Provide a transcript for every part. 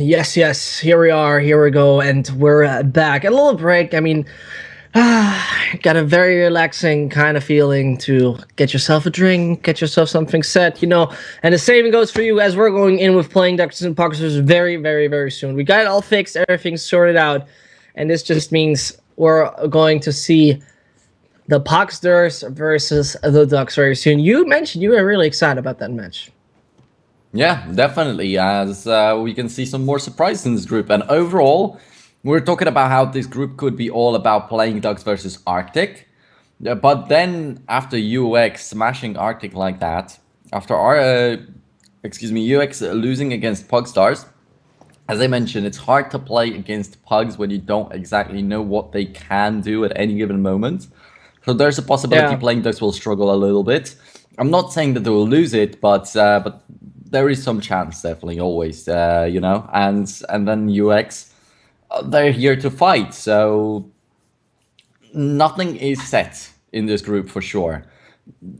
Yes. Here we are. Here we go, and we're back. A little break. I mean, got a very relaxing kind of feeling to get yourself a drink, get yourself something set, And the same goes for you as we're going in with playing Doctors and Pockers very, very, very soon. We got it all fixed, everything sorted out, and this just means we're going to see the Pocksters versus the Ducks very soon. You mentioned you were really excited about that match. Yeah, definitely. As we can see some more surprises in this group. And overall, we're talking about how this group could be all about playing Ducks versus Arctic. But then after UX smashing Arctic like that, after UX losing against Pugstars, as I mentioned, it's hard to play against Pugs when you don't exactly know what they can do at any given moment. So there's a possibility Yeah. playing Ducks will struggle a little bit. I'm not saying that they will lose it, but there is some chance, definitely, always, And then UX, they're here to fight, so nothing is set in this group for sure.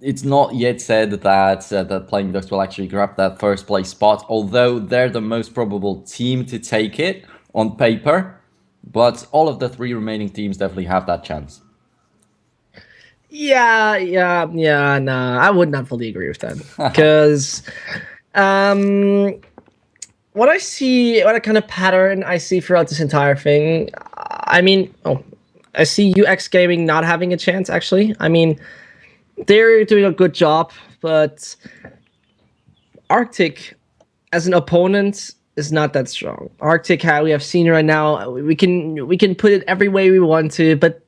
It's not yet said that Playing Ducks will actually grab that first place spot, although they're the most probable team to take it on paper. But all of the three remaining teams definitely have that chance. Yeah. Nah, I would not fully agree with that because um, what a kind of pattern I see throughout this entire thing. I see UX Gaming not having a chance. Actually, I mean, they're doing a good job, but Arctic as an opponent is not that strong. Arctic, how we have seen right now, we can put it every way we want to, but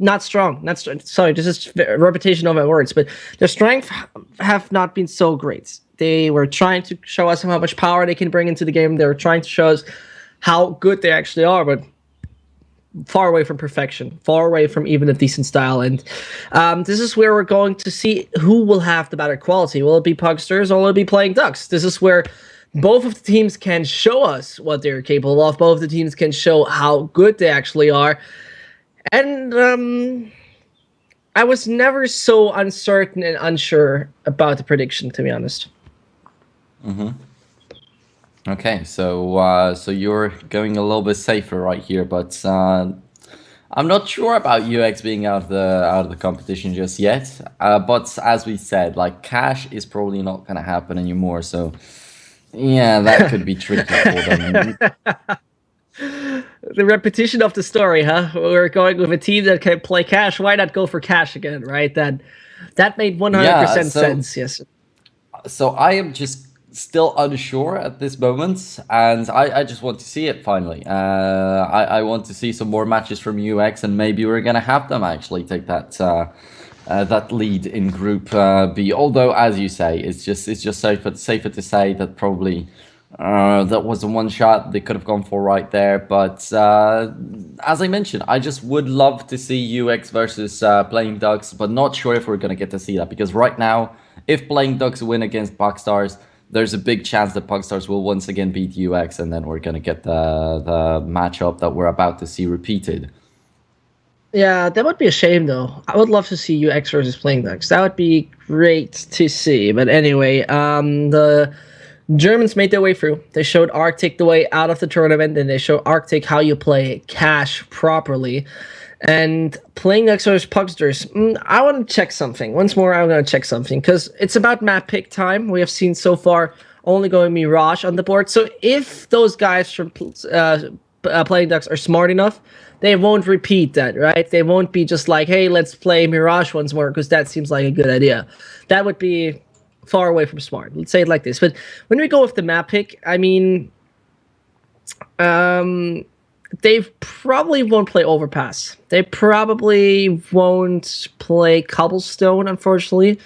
not strong. Sorry, this is a repetition of my words, but their strength have not been so great. They were trying to show us how much power they can bring into the game. They were trying to show us how good they actually are, but far away from perfection, far away from even a decent style. And this is where we're going to see who will have the better quality. Will it be Pugsters or will it be Playing Ducks? This is where both of the teams can show us what they're capable of. Both of the teams can show how good they actually are. And I was never so uncertain and unsure about the prediction, to be honest. Okay, so you're going a little bit safer right here, but I'm not sure about UX being out of the competition just yet. But as we said, like cash is probably not gonna happen anymore. So yeah, that could be tricky for them. The repetition of the story, huh? We're going with a team that can play cash. Why not go for cash again, right? That made Yeah, 100% sense. Yes. so I am just still unsure at this moment, and I just want to see it finally. I want to see some more matches from UX, and maybe we're gonna have them actually take that lead in Group B. Although, as you say, it's just safer to say that probably that was the one shot they could have gone for right there. But as I mentioned, I just would love to see UX versus Playing Ducks, but not sure if we're gonna get to see that because right now, if Playing Ducks win against Puckstars, there's a big chance that Puckstars will once again beat UX, and then we're gonna get the matchup that we're about to see repeated. Yeah, that would be a shame though. I would love to see UX versus Playing Ducks. That would be great to see. But anyway, the Germans made their way through. They showed Arctic the way out of the tournament, and they showed Arctic how you play cash properly. And Playing Ducks versus Pugsters, I want to check something. Once more, I'm going to check something because it's about map pick time. We have seen so far only going Mirage on the board. So if those guys from Playing Ducks are smart enough, they won't repeat that, right? They won't be just like, hey, let's play Mirage once more because that seems like a good idea. That would be far away from smart. Let's say it like this. But when we go with the map pick, I mean, they probably won't play Overpass. They probably won't play Cobblestone, unfortunately.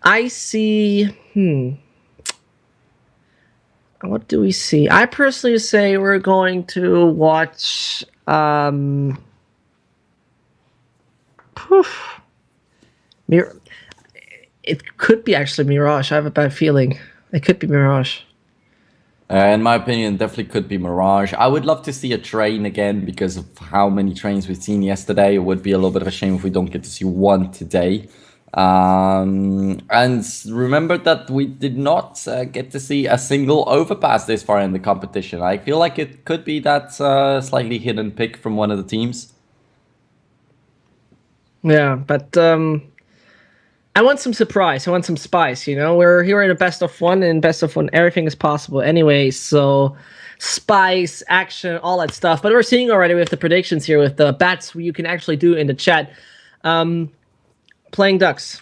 I see. What do we see? I personally say we're going to watch. It could be actually Mirage. I have a bad feeling. It could be Mirage. In my opinion, definitely could be Mirage. I would love to see a train again because of how many trains we've seen yesterday. It would be a little bit of a shame if we don't get to see one today. And remember that we did not get to see a single overpass this far in the competition. I feel like it could be that slightly hidden pick from one of the teams. Yeah, but I want some surprise. I want some spice. We're here in a best of one, and best of one, everything is possible anyway. So, spice, action, all that stuff. But we're seeing already with the predictions here, with the bets you can actually do in the chat. Playing Ducks,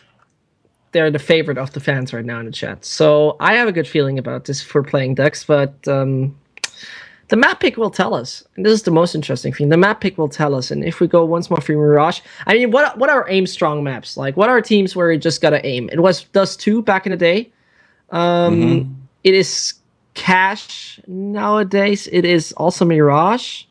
they're the favorite of the fans right now in the chat. So I have a good feeling about this for Playing Ducks, but the map pick will tell us. And this is the most interesting thing. The map pick will tell us. And if we go once more for Mirage, I mean, what are aim strong maps? Like, what are teams where you just gotta aim? It was Dust 2 back in the day. It is Cash nowadays. It is also Mirage.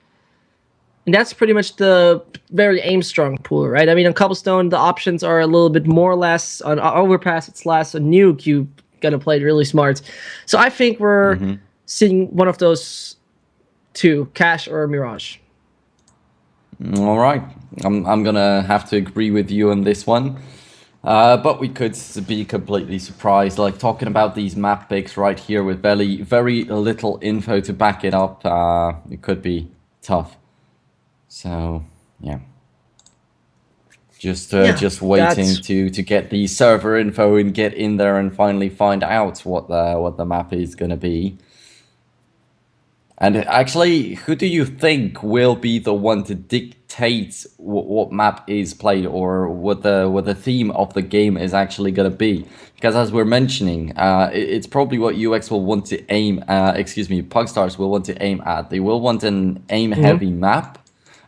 And that's pretty much the very aim strong pool, right? I mean, on Cobblestone, the options are a little bit more or less. On Overpass, it's less. On Nuke, you gotta play it really smart. So I think we're seeing one of those two, Cash or Mirage. All right, I'm gonna have to agree with you on this one. But we could be completely surprised. Like talking about these map picks right here with very little info to back it up, it could be tough. So yeah, just waiting to get the server info and get in there and finally find out what the map is gonna be. And actually, who do you think will be the one to dictate what map is played, or what the theme of the game is actually going to be? Because as we're mentioning, it's probably what UX will want to aim. Excuse me, Pugstars will want to aim at. They will want an aim-heavy map.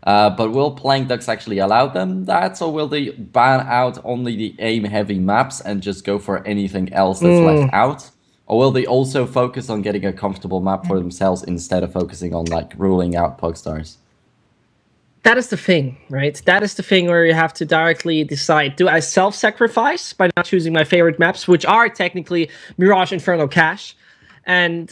But will Playing Ducks actually allow them that, or will they ban out only the aim-heavy maps and just go for anything else that's left out? Or will they also focus on getting a comfortable map for themselves instead of focusing on like ruling out Pugstars? That is the thing, right? That is the thing where you have to directly decide: do I self-sacrifice by not choosing my favorite maps, which are technically Mirage, Inferno, Cash? And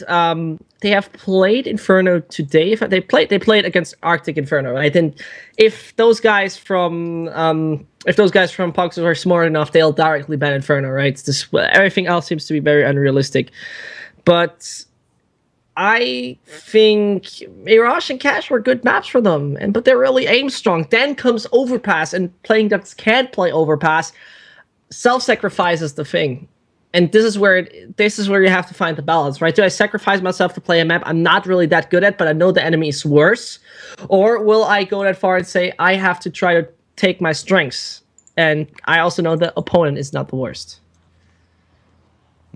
they have played Inferno today. They played against Arctic Inferno, right? And if those guys from Pugs are smart enough, they'll directly ban Inferno, right? Everything else seems to be very unrealistic. But I think Mirage and Cash were good maps for them, but they're really aim strong. Then comes Overpass, and Playing Ducks can't play Overpass. Self-sacrifice is the thing. And this is where you have to find the balance, right? Do I sacrifice myself to play a map I'm not really that good at, but I know the enemy is worse? Or will I go that far and say, I have to try to take my strengths, and I also know the opponent is not the worst?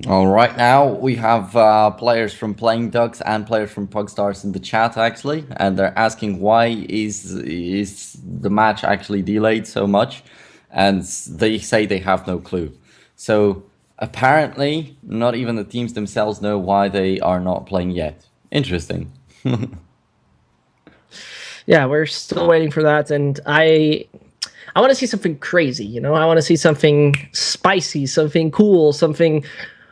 All right, now we have players from Playing Ducks and players from Pugstars in the chat, actually. And they're asking why is the match actually delayed so much? And they say they have no clue. So apparently, not even the teams themselves know why they are not playing yet. Interesting. Yeah, we're still waiting for that, and I want to see something crazy. I want to see something spicy, something cool, something.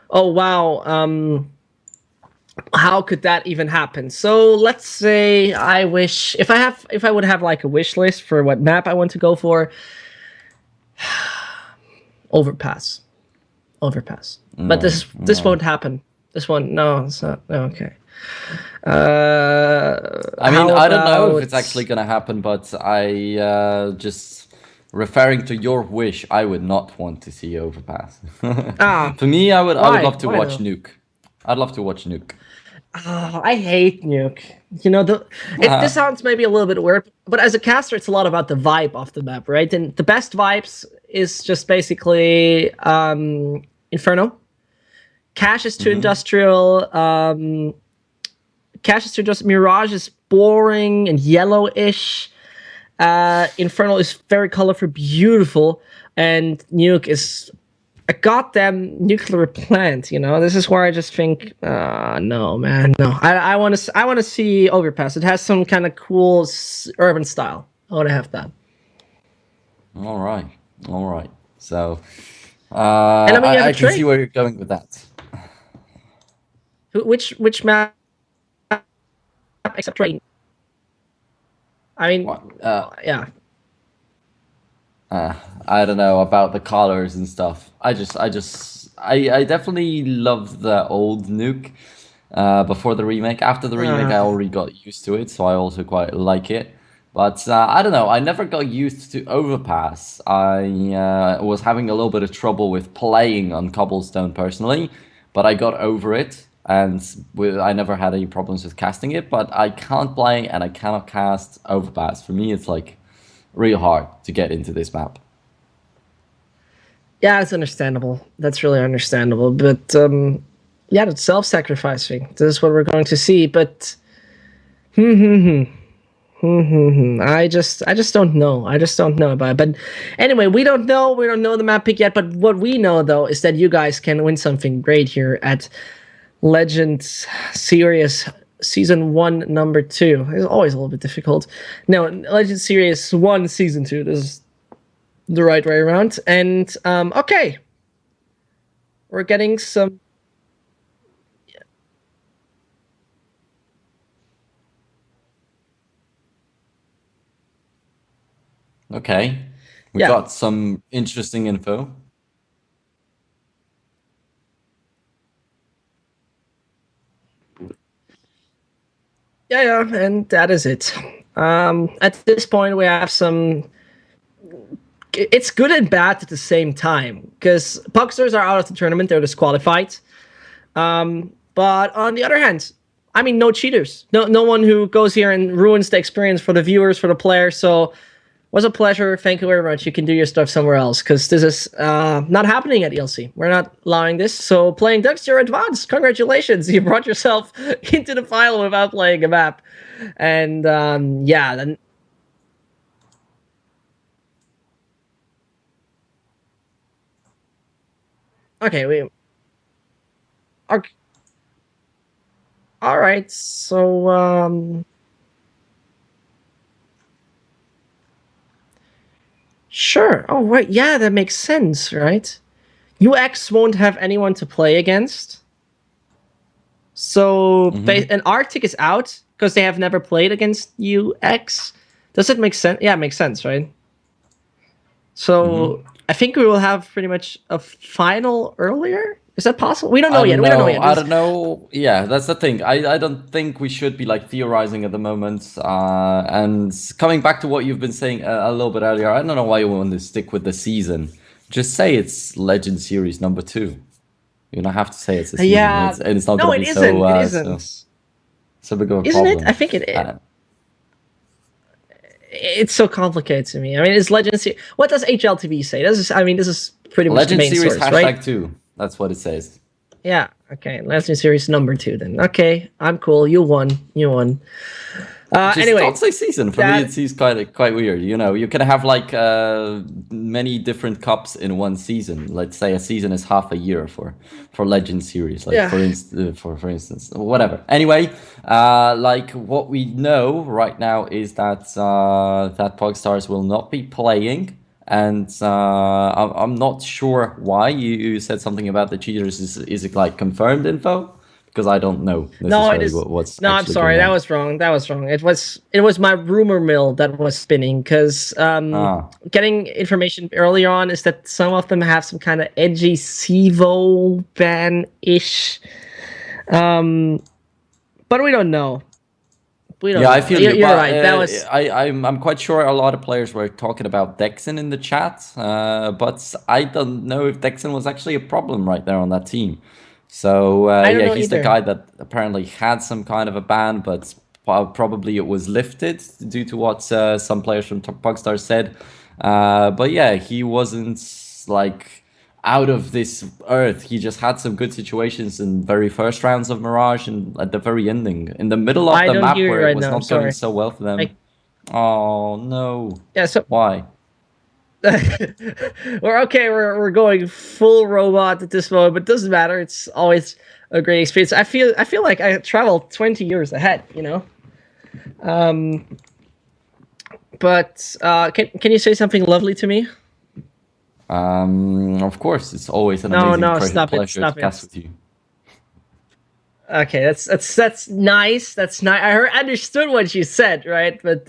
Oh wow, how could that even happen? So let's say I wish if I would have like a wish list for what map I want to go for. Overpass. But this won't happen. This one, no, it's not. Okay. I mean, I don't know if it's actually gonna happen, but I just referring to your wish, I would not want to see Overpass. For me, I would love to watch Nuke. I'd love to watch Nuke. Oh, I hate Nuke. This sounds maybe a little bit weird, but as a caster, it's a lot about the vibe of the map, right? And the best vibes is just basically Inferno. Cash is too industrial. Mirage is boring and yellowish. Inferno is very colorful, beautiful, and Nuke is a goddamn nuclear plant. This is where I just think, no, man, no. I want to see Overpass. It has some kind of cool urban style. I want to have that. All right. So, and I mean, I can see where you're going with that. Which map except train? I mean, yeah. uh, I don't know about the colors and stuff. I definitely loved the old Nuke before the remake. After the remake, I Uh, already got used to it, so I also quite like it. But I don't know. I never got used to Overpass. I was having a little bit of trouble with playing on Cobblestone personally, but I got over it, and I never had any problems with casting it. But I can't play and I cannot cast Overpass. For me, it's like real hard to get into this map. yeah, it's understandable. That's really understandable. But yeah, it's self-sacrificing. This is what we're going to see. But I just don't know. I just don't know about it. But anyway, we don't know. We don't know the map pick yet. But what we know though is that you guys can win something great here at Legends Series Season 1, Number 2. It's always a little bit difficult. No, Legends Series 1, Season 2. This is the right way around. And okay, we're getting some. Okay, we Yeah, got some interesting info. yeah, and that is it. At this point, we have some. It's good and bad at the same time because Pucksters are out of the tournament; they're disqualified. But on the other hand, I mean, no cheaters, no one who goes here and ruins the experience for the viewers, for the players. So, it was a pleasure. Thank you very much. You can do your stuff somewhere else because this is not happening at ELC. We're not allowing this. So, playing Ducks, you're advanced. Congratulations, you brought yourself into the final without playing a map. And yeah, then okay, we are all right. So sure. Oh right, yeah, that makes sense, right? UX won't have anyone to play against. So Hmm. and Arctic is out because they have never played against UX. Does it make sense? Yeah, it makes sense, right? So Hmm. I think we will have pretty much a final earlier. Is that possible? We don't know I yet. don't We don't know know. yet. I This, don't know. Yeah, that's the thing. I don't think we should be like theorizing at the moment. And coming back to what you've been saying a little bit earlier, I don't know why you want to stick with the season. Just say it's Legend Series number two. You don't have to say it's a season. yeah. It's not No, gonna it be so isn't. It so isn't. so big of a Isn't it? I problem. think it is. Uh, It's so complicated to me. I mean, it's Legends. What does HLTV say? This is. I mean, this is pretty much the Legend main Series source, right? hashtag two. That's what it says. Yeah. Okay. Legend Series number 2. Then. Okay. I'm cool. You won. You won. Just don't Anyway, say season. For me, it that. seems quite weird. You know, you can have like many different cups in one season. Let's say a season is half a year for Legend series. Like Yeah. for instance, whatever. Anyway, like what we know right now is that that Pogstars will not be playing. And I'm not sure why you said something about the cheaters. Is it like confirmed info? Because I don't know No, it necessarily is. what's No, I'm actually going sorry. That on. was wrong. That was wrong. It was my rumor mill that was spinning because Ah. getting information early on is that some of them have some kind of edgy Sivo ban ish. Um, but we don't know. We don't Yeah, I know. feel You're, you, you're but right. That was I'm quite sure a lot of players were talking about Dexon in the chat, but I don't know if Dexon was actually a problem right there on that team. So I don't yeah, know he's the either. guy that apparently had some kind of a ban, but probably it was lifted due to what some players from Pugstar said. But yeah, he wasn't like out of this earth. He just had some good situations in very first rounds of Mirage and at the very ending, in the middle of I the don't map hear you where it right was now. I'm not going sorry. so well for them. Like Oh no. yeah. So Why? we're okay. We're going full robot at this moment, but it doesn't matter. It's always a great experience. I feel like I traveled 20 years ahead. You know. But can you say something lovely to me? Of course, it's always an No, amazing no, stop it, pleasure to stop cast it. with you. Okay, that's nice. That's nice. Understood what you said, right? But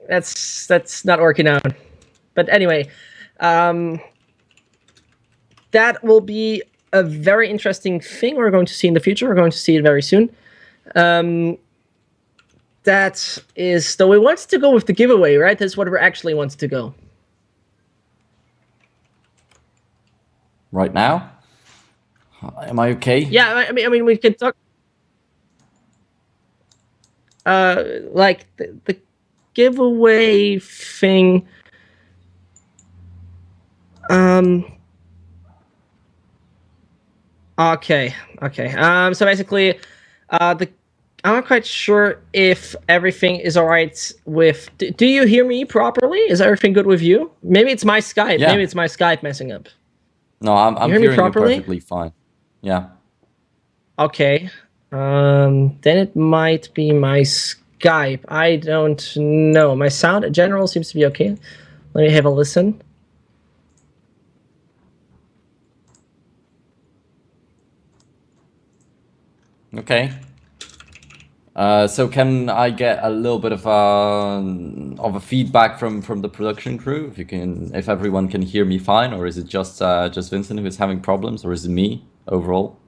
that's not working out. But anyway, that will be a very interesting thing we're going to see in the future. We're going to see it very soon. That is, so we wanted to go with the giveaway, right? That's what we actually wanted to go. Right now? Am I okay? Yeah, I mean, we can talk. Like the giveaway thing. Okay. So basically, the I'm not quite sure if everything is all right with. Do you hear me properly? Is everything good with you? Maybe it's my Skype. Yeah. Maybe it's my Skype messing up. No, I'm hear me hearing you properly? perfectly fine. Yeah. Okay. Then it might be my Skype. I don't know. My sound in general seems to be okay. Let me have a listen. Okay. So can I get a little bit of a feedback from the production crew? If everyone can hear me fine, or is it just Vincent who is having problems, or is it me overall?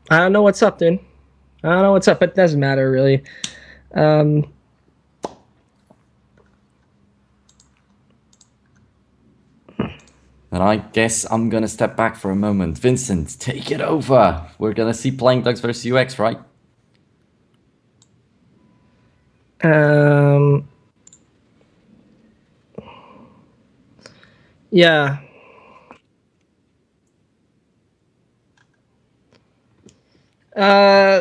I don't know what's up, dude. I don't know what's up. It doesn't matter really. And I guess I'm gonna step back for a moment. Vincent, take it over. We're gonna see Playing Dogs versus UX, right? Yeah.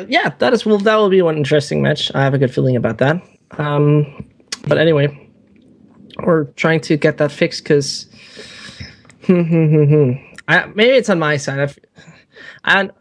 Yeah, that will be one interesting match. I have a good feeling about that. But anyway, we're trying to get that fixed because maybe it's on my side. And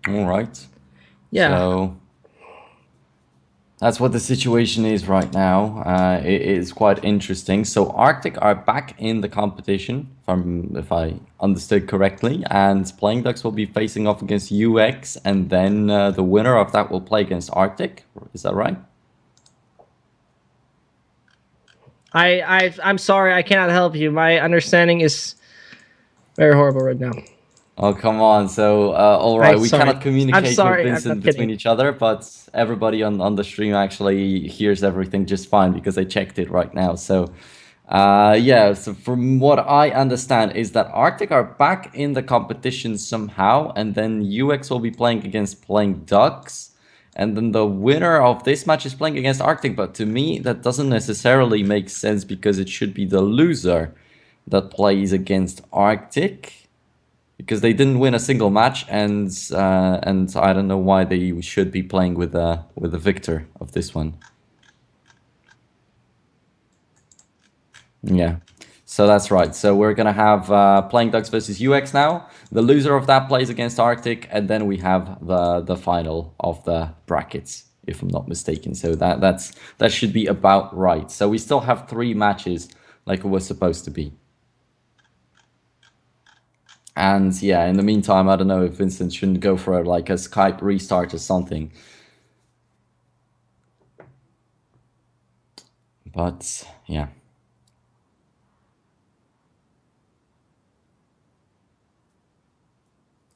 All right. yeah. So that's what the situation is right now. It is quite interesting. So Arctic are back in the competition, if I understood correctly, and Playing Ducks will be facing off against UX, and then the winner of that will play against Arctic. Is that right? I'm sorry, I cannot help you. My understanding is very horrible right now. Oh, come on. So, all right, we sorry. cannot communicate with I'm not Vincent between kidding. each other, but everybody on the stream actually hears everything just fine because I checked it right now. So, yeah, so from what I understand is that Arctic are back in the competition somehow, and then UX will be playing against Playing Ducks, and then the winner of this match is playing against Arctic, but to me, that doesn't necessarily make sense because it should be the loser that plays against Arctic. Because they didn't win a single match, and I don't know why they should be playing with the victor of this one. Yeah, so that's right. So we're gonna have Playing Ducks versus UX now. The loser of that plays against Arctic, and then we have the final of the brackets, if I'm not mistaken. So that should be about right. So we still have 3 matches like it was supposed to be. And yeah, in the meantime, I don't know if Vincent shouldn't go for like a Skype restart or something. But yeah.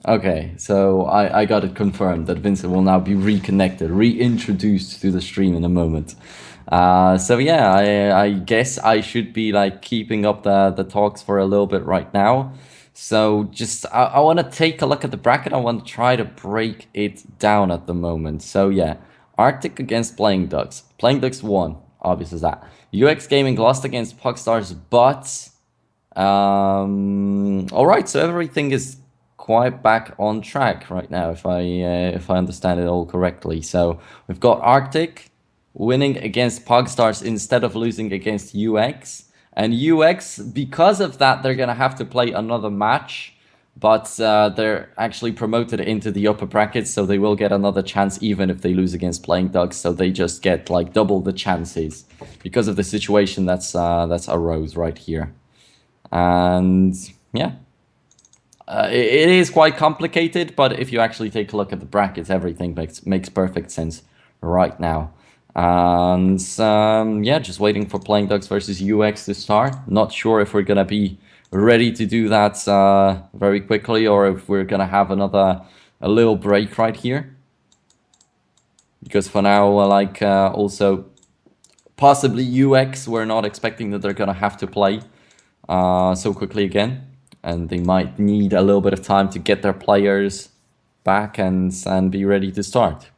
Okay, so I got it confirmed that Vincent will now be reconnected, reintroduced to the stream in a moment. So yeah, I guess I should be like keeping up the talks for a little bit right now. So just I want to take a look at the bracket. I want to try to break it down at the moment. So yeah, Arctic against Playing Ducks. Playing Ducks won, obvious as that. UX Gaming lost against Puckstars, but all right. So everything is quite back on track right now, if I understand it all correctly. So we've got Arctic winning against Pugstars instead of losing against UX. And UX, because of that, they're gonna have to play another match, but they're actually promoted into the upper brackets, so they will get another chance even if they lose against Playing Dogs. So they just get like double the chances because of the situation that's arose right here. And yeah, it is quite complicated, but if you actually take a look at the brackets, everything makes perfect sense right now. And yeah, just waiting for Playing Dogs versus UX to start. Not sure if we're gonna be ready to do that very quickly, or if we're gonna have a little break right here. Because for now, also possibly UX, we're not expecting that they're gonna have to play so quickly again, and they might need a little bit of time to get their players back and be ready to start.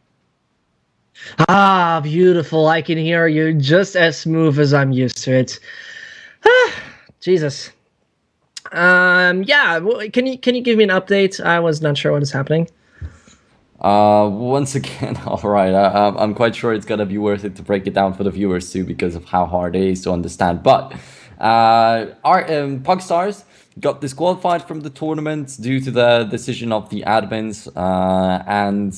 Ah, beautiful. I can hear you just as smooth as I'm used to it. Jesus. Yeah, can you give me an update? I was not sure what is happening. Once again, all right. I'm quite sure it's gonna be worth it to break it down for the viewers too, because of how hard it is to understand. But our Pugstars got disqualified from the tournament due to the decision of the admins, and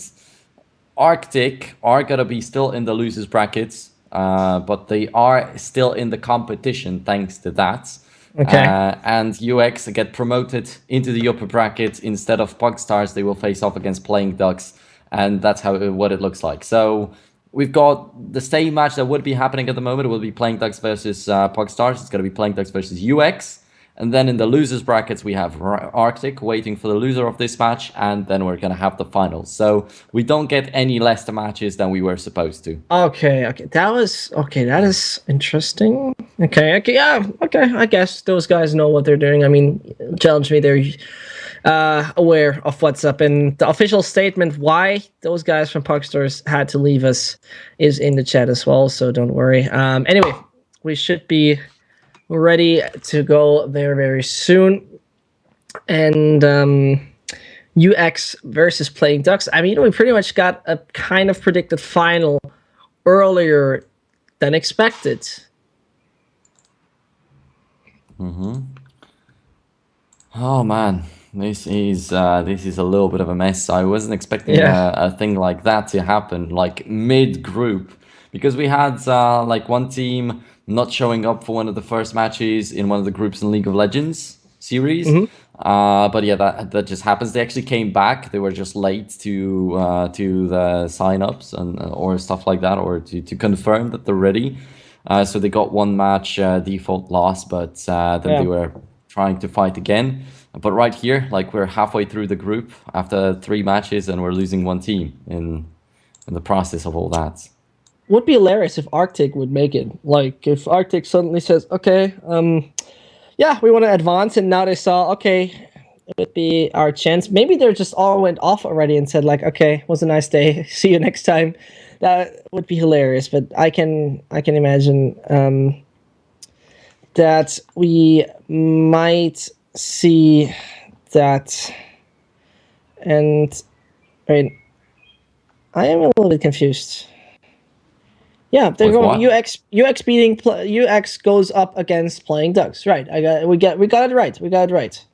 Arctic are gonna be still in the losers brackets, but they are still in the competition thanks to that. Okay. And UX get promoted into the upper bracket instead of Pugstars. They will face off against Playing Ducks, and that's what it looks like. So we've got the same match that would be happening at the moment. It will be Playing Ducks versus Pugstars. It's going to be Playing Ducks versus UX. And then in the losers brackets, we have Arctic waiting for the loser of this match, and then we're going to have the finals. So we don't get any less matches than we were supposed to. Okay, that is interesting. Okay, yeah, okay. I guess those guys know what they're doing. I mean, challenge me, they're aware of what's up. And the official statement why those guys from Puckstars had to leave us is in the chat as well, so don't worry. Anyway, we should be ready to go there very soon. And UX versus Playing Ducks. I mean, we pretty much got a kind of predicted final earlier than expected. Oh man, this is a little bit of a mess. I wasn't expecting a thing like that to happen, like mid group, because we had like one team not showing up for one of the first matches in one of the groups in League of Legends series. But yeah, that just happens. They actually came back. They were just late to the sign-ups and or stuff like that, or to confirm that they're ready. So they got one match default loss, but then they were trying to fight again. But right here, like we're halfway through the group after 3 matches, and we're losing one team in the process of all that. Would be hilarious if Arctic would make it. Like if Arctic suddenly says, "Okay, yeah, we want to advance," and now they saw, okay, it would be our chance. Maybe they just all went off already and said, like, "Okay, it was a nice day. See you next time." That would be hilarious. But I can imagine that we might see that. And right, I am a little bit confused. Yeah, they're going UX beating UX goes up against Playing Ducks. Right. We got it right. We got it right.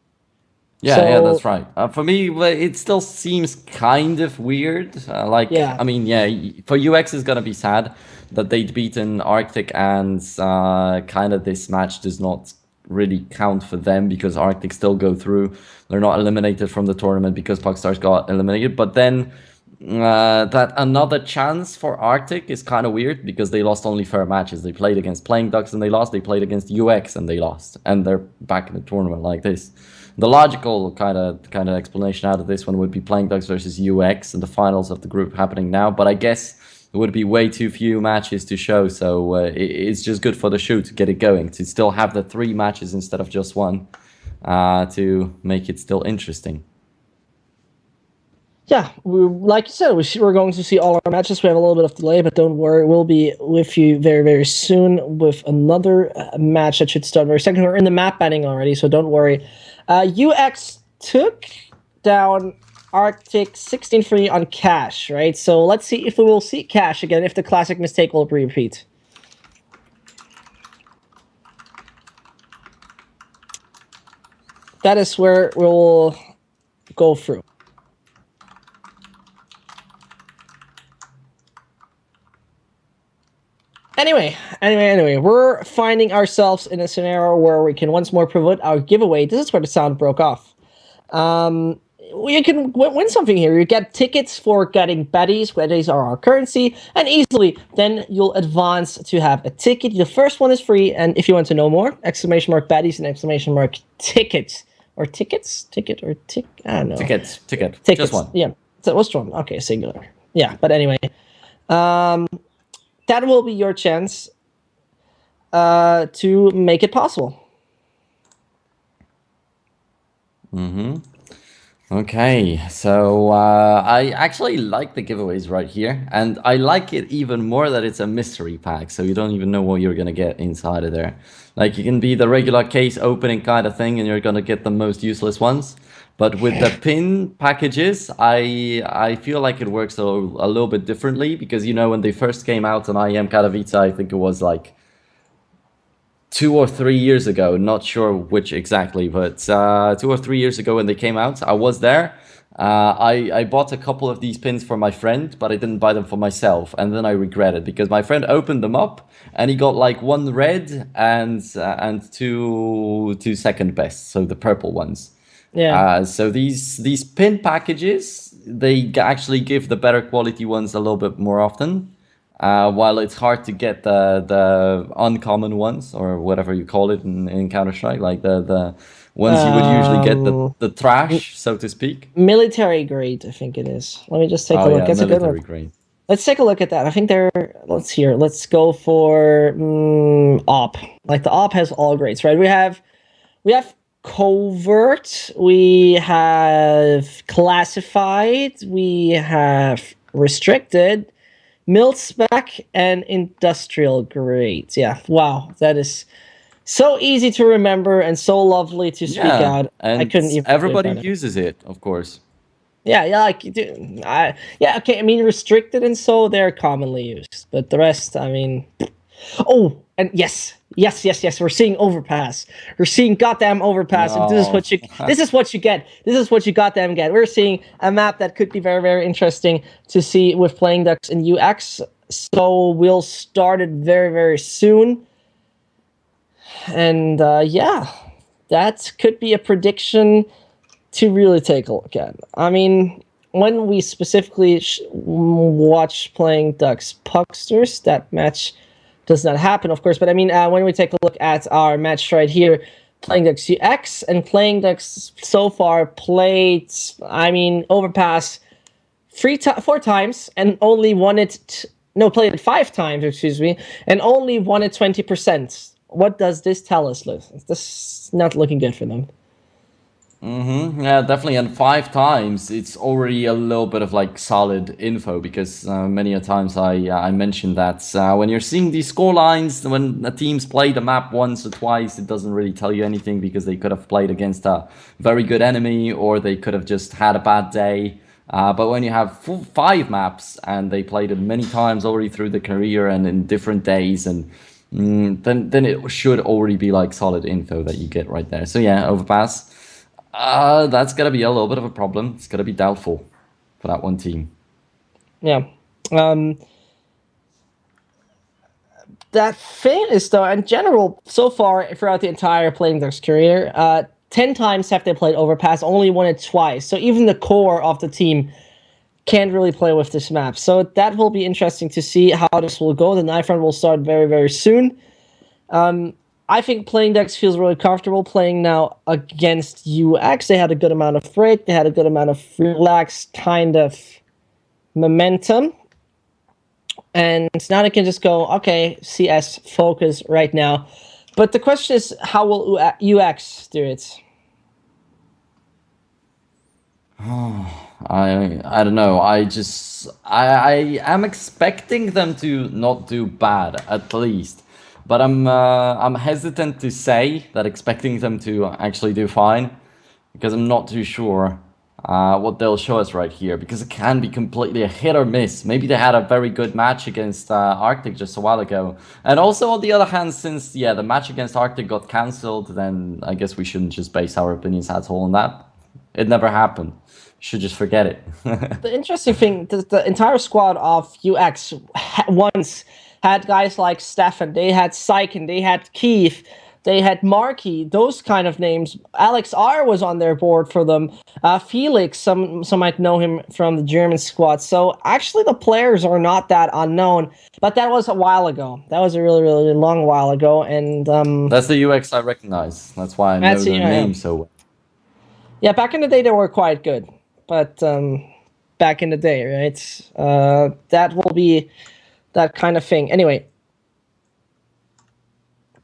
Yeah, yeah, that's right. For me, it still seems kind of weird. I mean, yeah, for UX is gonna be sad that they'd beaten Arctic, and kind of this match does not really count for them because Arctic still go through. They're not eliminated from the tournament because Puckstars got eliminated. But then that another chance for Arctic is kind of weird because they lost only fair matches. They played against Playing Ducks and they lost. They played against UX and they lost. And they're back in the tournament like this. The logical kind of explanation out of this one would be Playing Ducks versus UX and the finals of the group happening now. But I guess it would be way too few matches to show. So it's just good for the show to get it going, to still have the 3 matches instead of just one, to make it still interesting. Yeah, like you said, we're going to see all our matches. We have a little bit of delay, but don't worry, we'll be with you very, very soon with another match that should start very soon. We're in the map banning already, so don't worry. UX took down Arctic 16-3 on Cash, right? So let's see if we will see Cash again, if the classic mistake will repeat. That is where we'll go through. Anyway, we're finding ourselves in a scenario where we can once more promote our giveaway. This is where the sound broke off. You can win something here. You get tickets for getting baddies. Baddies are our currency, and easily then you'll advance to have a ticket. The first one is free, and if you want to know more, exclamation mark baddies and exclamation mark tickets. Or tickets? Ticket or tick? I don't know. Ticket. Tickets. Just one. Yeah. So what's one? Okay, singular. Yeah, but anyway. That will be your chance to make it possible. Okay, so I actually like the giveaways right here, and I like it even more that it's a mystery pack, so you don't even know what you're gonna get inside of there. Like, you can be the regular case opening kind of thing, and you're gonna get the most useless ones. But with the pin packages, I feel like it works a little bit differently, because when they first came out on IEM Katowice, I think it was like 2 or 3 years ago, not sure which exactly, but 2 or 3 years ago when they came out, I was there. I bought a couple of these pins for my friend, but I didn't buy them for myself, and then I regret it because my friend opened them up and he got like one red and two second best, so the purple ones. Yeah. So these pin packages, they actually give the better quality ones a little bit more often. While it's hard to get the uncommon ones, or whatever you call it in Counter-Strike, like the ones you would usually get, the trash, so to speak. Military grade, I think it is. Let me just take a Oh look. yeah, That's a good one. military grade. Let's take a look at that. I think they're. Let's go for op. Like the op has all grades, right? We have covert. We have classified. We have restricted. Mil-spec and industrial grades. Yeah, wow, that is so easy to remember and so lovely to speak Yeah, out. I and couldn't even do it everybody better. uses it, of course. Yeah, like yeah, okay. I mean, restricted and so they're commonly used, but the rest, I mean, oh, and yes. We're seeing overpass. We're seeing goddamn overpass, and this is No. what you. This is what you get. This is what you goddamn get. We're seeing a map that could be very, very interesting to see with playing ducks in UX. So we'll start it very, very soon, and yeah, that could be a prediction to really take a look at. I mean, when we specifically watch playing ducks Pucksters, that match does not happen, of course. But I mean, when we take a look at our match right here, playing ducks UX and playing ducks so far played, I mean, overpass 4 times and only won it. No, played it 5 times, excuse me, and only won it 20%. What does this tell us, Liz? This is not looking good for them. Yeah, definitely. And 5 times, it's already a little bit of like solid info, because many a times I mentioned that when you're seeing these score lines, when the teams play the map once or twice, it doesn't really tell you anything, because they could have played against a very good enemy, or they could have just had a bad day. But when you have 5 maps and they played it many times already through the career and in different days, and then it should already be like solid info that you get right there. So yeah, overpass. That's gonna be a little bit of a problem. It's gonna be doubtful for that one team. Yeah. That thing is, though, in general, so far throughout the entire playing ducks career, 10 times have they played overpass, only won it twice. So even the core of the team can't really play with this map. So that will be interesting to see how this will go. The knife round will start very, very soon. I think playing Dex feels really comfortable playing now against UX. They had a good amount of break. They had a good amount of relaxed kind of momentum. And now they can just go, okay, CS, focus right now. But the question is, how will UX do it? I don't know. I am expecting them to not do bad at least, but I'm hesitant to say that expecting them to actually do fine because I'm not too sure what they'll show us right here because it can be completely a hit or miss. Maybe they had a very good match against Arctic just a while ago, and also on the other hand, since the match against Arctic got cancelled, then I guess we shouldn't just base our opinions at all on that. It never happened. Should just forget it. The interesting thing, the entire squad of UX once had guys like Stefan, they had Syken, they had Keith, they had Marky, those kind of names. Alex R was on their board for them. Felix, some might know him from the German squad. So actually, the players are not that unknown. But that was a while ago. That was a really, really long while ago, and That's the UX I recognize. That's why I know that's their yeah. name so well. Yeah, back in the day they were quite good, but back in the day, right? That will be that kind of thing. Anyway,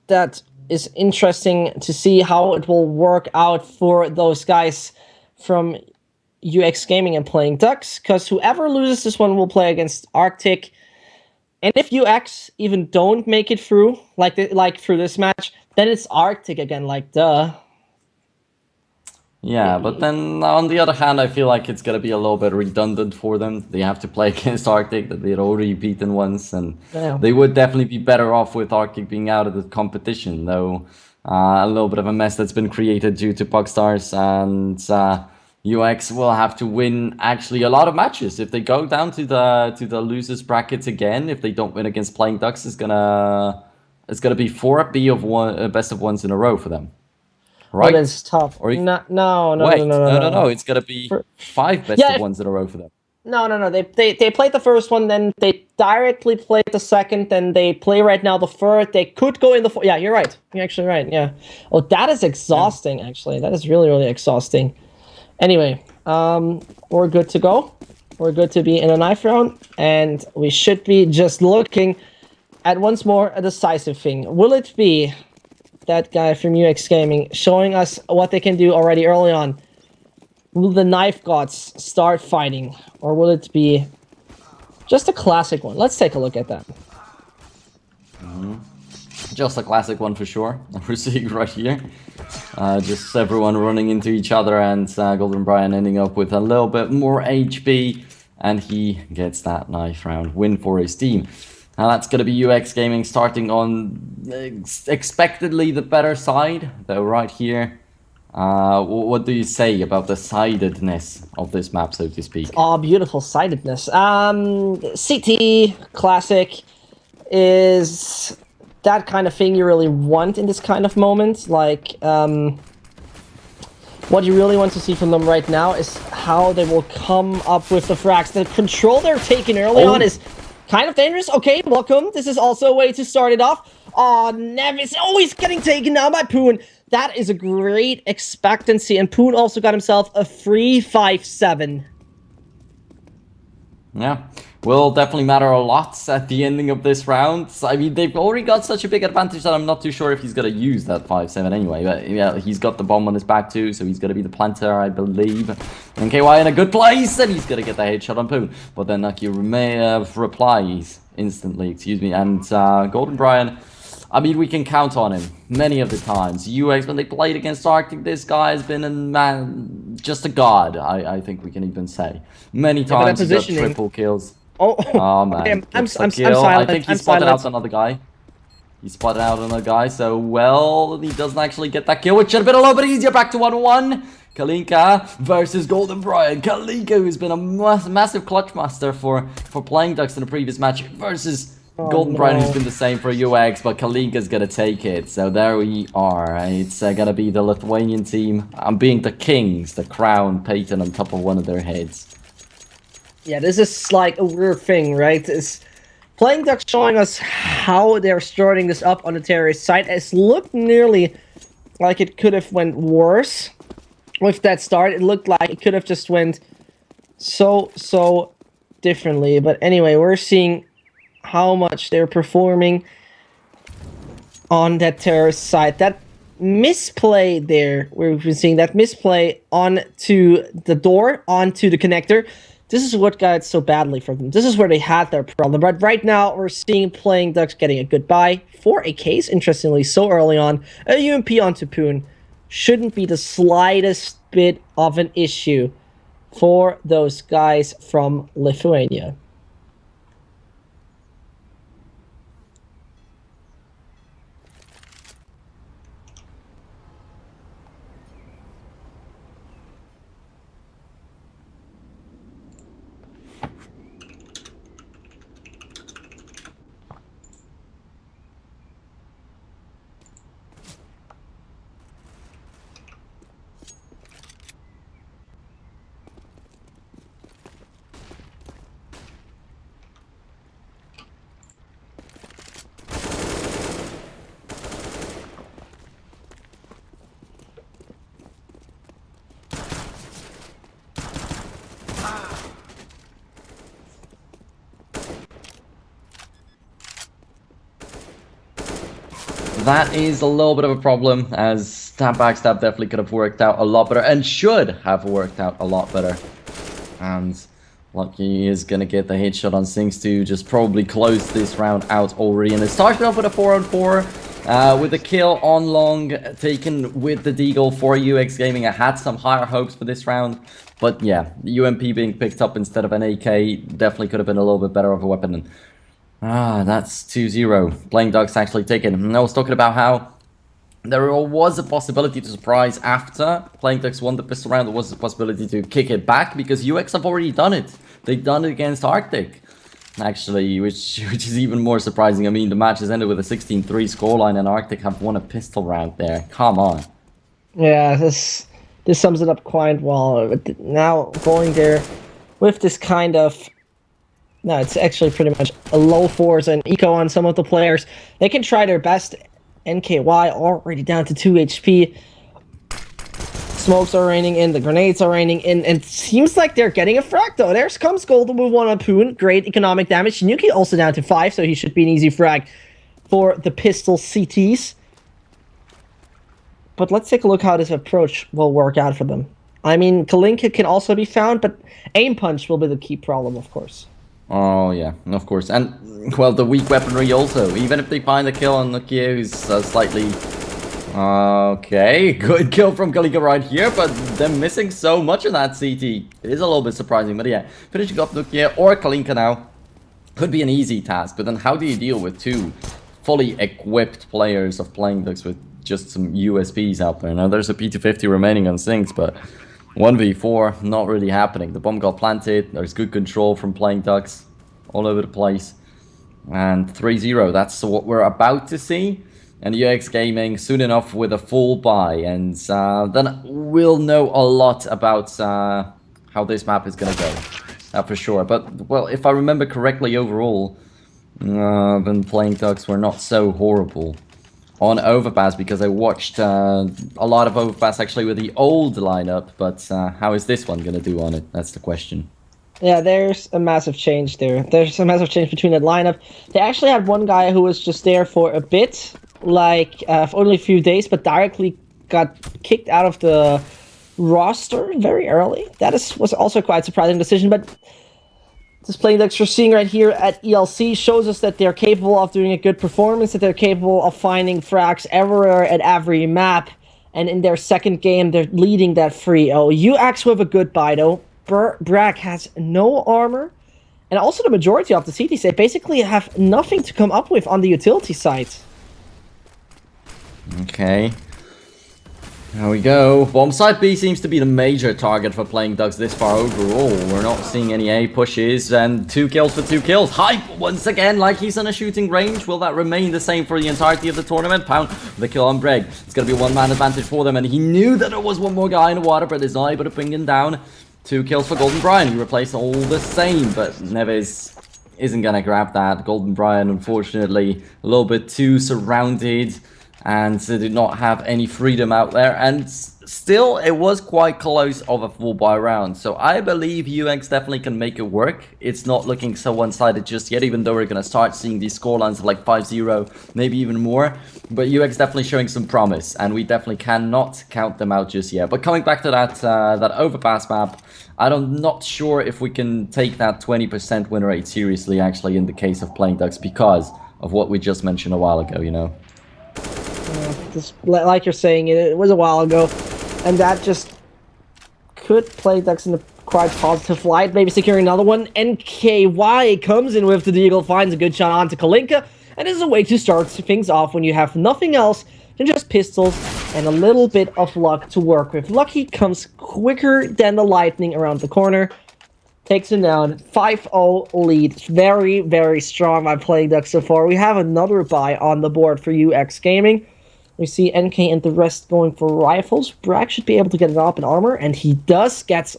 that is interesting to see how it will work out for those guys from UX Gaming and Playing Ducks, because whoever loses this one will play against Arctic. And if UX even don't make it through, like through this match, then it's Arctic again. Like duh. Yeah, but then on the other hand, I feel like it's gonna be a little bit redundant for them. They have to play against Arctic that they'd already beaten once, and Yeah. they would definitely be better off with Arctic being out of the competition. Though a little bit of a mess that's been created due to Puckstars, and UX will have to win actually a lot of matches if they go down to the losers brackets again. If they don't win against Playing Ducks, it's gonna be 4B of one best of ones in a row for them, Oh, right? that's tough. Or if No, no, no, no, Wait, no, no, no, no, no. no. It's gonna be For, 5 best yeah, of ones in a row for them. no, no, no. They played the first one, then they directly played the second, then they play right now the third. They could go in the fourth. Yeah, you're right. You're actually right. Yeah. Oh, that is Yeah. exhausting. Actually, that is really, really exhausting. Anyway, we're good to go. We're good to be in a knife round, and we should be just looking at once more a decisive thing. Will it be that guy from UX Gaming showing us what they can do already early on? Will the knife gods start fighting, or will it be just a classic one? Let's take a look at that. Just a classic one for sure. We're seeing right here. Just everyone running into each other, and Golden Brian ending up with a little bit more HP, and he gets that knife round win for his team. Now that's going to be UX Gaming starting on expectedly the better side, though right here. What do you say about the sidedness of this map, so to speak? Oh, beautiful sightedness. CT classic is that kind of thing you really want in this kind of moment. Like, what you really want to see from them right now is how they will come up with the frags. The control they're taking early on is kind of dangerous. Okay, welcome. This is also a way to start it off. Oh, Nevis always getting taken down by Poon. That is a great expectancy. And Poon also got himself a 3-5-7. Yeah, will definitely matter a lot at the ending of this round. I mean, they've already got such a big advantage that I'm not too sure if he's going to use that 5-7 anyway. But yeah, he's got the bomb on his back too, so he's going to be the planter, I believe. And KY in a good place, and he's going to get the headshot on Poon. But then Nucky replies instantly, excuse me, and Golden Brian... I mean, we can count on him many of the times. UX, when they played against Arctic, this guy has been a man, just a god, I think we can even say. Many times he got triple kills. Oh, Man. Okay, I'm silent. I think he I'm spotted silent. out another guy. He spotted out another guy, so, well, he doesn't actually get that kill, which should have been a little bit easier. Back to 1-1. Kalinka versus Golden Brian. Kalinka, who's been a massive clutch master for Playing Ducks in the previous match, versus... Golden Brian, who's been the same for UX, but Kalinka's gonna take it. So there we are. It's gonna be the Lithuanian team. I'm being the kings, the crown painted on top of one of their heads. Yeah, this is like a weird thing, right? It's Playing Ducks showing us how they're starting this up on the terrorist side. It's looked nearly like it could have went worse with that start. It looked like it could have just went so differently. But anyway, we're seeing how much they're performing on that terrorist side. That misplay there. We've been seeing that misplay onto the door, onto the connector. This is what got so badly for them. This is where they had their problem. But right now, we're seeing Playing Ducks getting a goodbye for a case, interestingly, so early on. A UMP onto Poon shouldn't be the slightest bit of an issue for those guys from Lithuania. That is a little bit of a problem, as that backstab definitely could have worked out a lot better, and should have worked out a lot better. And Lucky is going to get the headshot on Sinks to just probably close this round out already. And it started off with a 4-on-4, with a kill on long, taken with the deagle for UX Gaming. I had some higher hopes for this round, but yeah, the UMP being picked up instead of an AK definitely could have been a little bit better of a weapon. And that's 2-0. Playing Ducks actually taken. And I was talking about how there was a possibility to surprise after Playing Ducks won the pistol round. There was a possibility to kick it back because UX have already done it. They've done it against Arctic, actually, which is even more surprising. I mean, the match has ended with a 16-3 scoreline and Arctic have won a pistol round there. Come on. Yeah, this sums it up quite well. Now going there with this kind of... No, it's actually pretty much a low force and eco on some of the players. They can try their best. NKY already down to 2 HP. Smokes are raining in, the grenades are raining in, and it seems like they're getting a frag though. There comes Golden move 1 on Poon. Great economic damage. Nuki also down to 5, so he should be an easy frag for the pistol CTs. But let's take a look how this approach will work out for them. I mean, Kalinka can also be found, but aim punch will be the key problem, of course. Oh, yeah, of course. And, well, the weak weaponry also. Even if they find a kill on Nokia, who's slightly... Okay, good kill from Kalinka right here, but they're missing so much of that CT. It is a little bit surprising, but yeah. Finishing up Nokia or Kalinka now could be an easy task, but then how do you deal with two fully equipped players of Playing Ducks with just some USPs out there? Now, there's a P250 remaining on Sinks, but... 1v4, not really happening. The bomb got planted. There's good control from Playing Ducks all over the place. And 3-0, that's what we're about to see. And UX Gaming soon enough with a full buy. And then we'll know a lot about how this map is going to go. For sure. But, well, if I remember correctly overall, then Playing Ducks were not so horrible on Overpass, because I watched a lot of Overpass actually with the old lineup, but how is this one going to do on it? That's the question. Yeah, there's a massive change there. There's a massive change between that lineup. They actually had one guy who was just there for a bit, like for only a few days, but directly got kicked out of the roster very early. That was also quite a surprising decision, but this Playing Ducks we're seeing right here at ELC shows us that they're capable of doing a good performance, that they're capable of finding frags everywhere at every map, and in their second game, they're leading that 3-0. UX with a good buy, though. Brack has no armor, and also the majority of the CTs, they basically have nothing to come up with on the utility side. Okay. There we go. Bomb site B seems to be the major target for Playing Ducks this far overall. We're not seeing any A pushes, and 2 kills for 2 kills. Hype once again, like he's in a shooting range. Will that remain the same for the entirety of the tournament? Pound the kill on Breg. It's going to be a one-man advantage for them, and he knew that there was one more guy in the water, but is not able to bring him down. 2 kills for Golden Brian. He replaced all the same, but Neves isn't going to grab that. Golden Brian, unfortunately, a little bit too surrounded. and they did not have any freedom out there. And still, it was quite close of a full buy round. So I believe UX definitely can make it work. It's not looking so one-sided just yet, even though we're going to start seeing these scorelines of like 5-0, maybe even more. But UX definitely showing some promise, and we definitely cannot count them out just yet. But coming back to that overpass map, I'm not sure if we can take that 20% win rate seriously, actually, in the case of playing Ducks, because of what we just mentioned a while ago, you know? Just like you're saying, it was a while ago, and that just could play Ducks in a quite positive light, maybe securing another one. NKY comes in with the deagle, finds a good shot onto Kalinka, and is a way to start things off when you have nothing else than just pistols and a little bit of luck to work with. Lucky comes quicker than the lightning around the corner. Takes him down. 5-0 lead. Very, very strong by playing Ducks so far. We have another buy on the board for UX Gaming. We see NK and the rest going for rifles. Bragg should be able to get it up in armor, and he does. Gets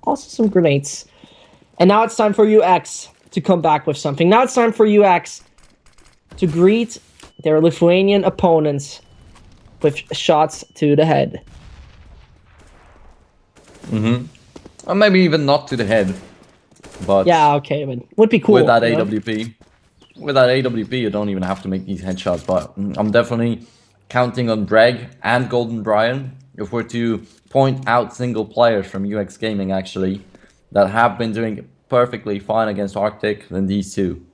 also some grenades. And now it's time for UX to come back with something. Now it's time for UX to greet their Lithuanian opponents with shots to the head. Or maybe even not to the head. But yeah, okay, but would be cool. With that AWP. With that AWP, you don't even have to make these headshots. But I'm definitely counting on Bragg and Golden Brian. If we're to point out single players from UX Gaming, actually, that have been doing perfectly fine against Arctic, then these two.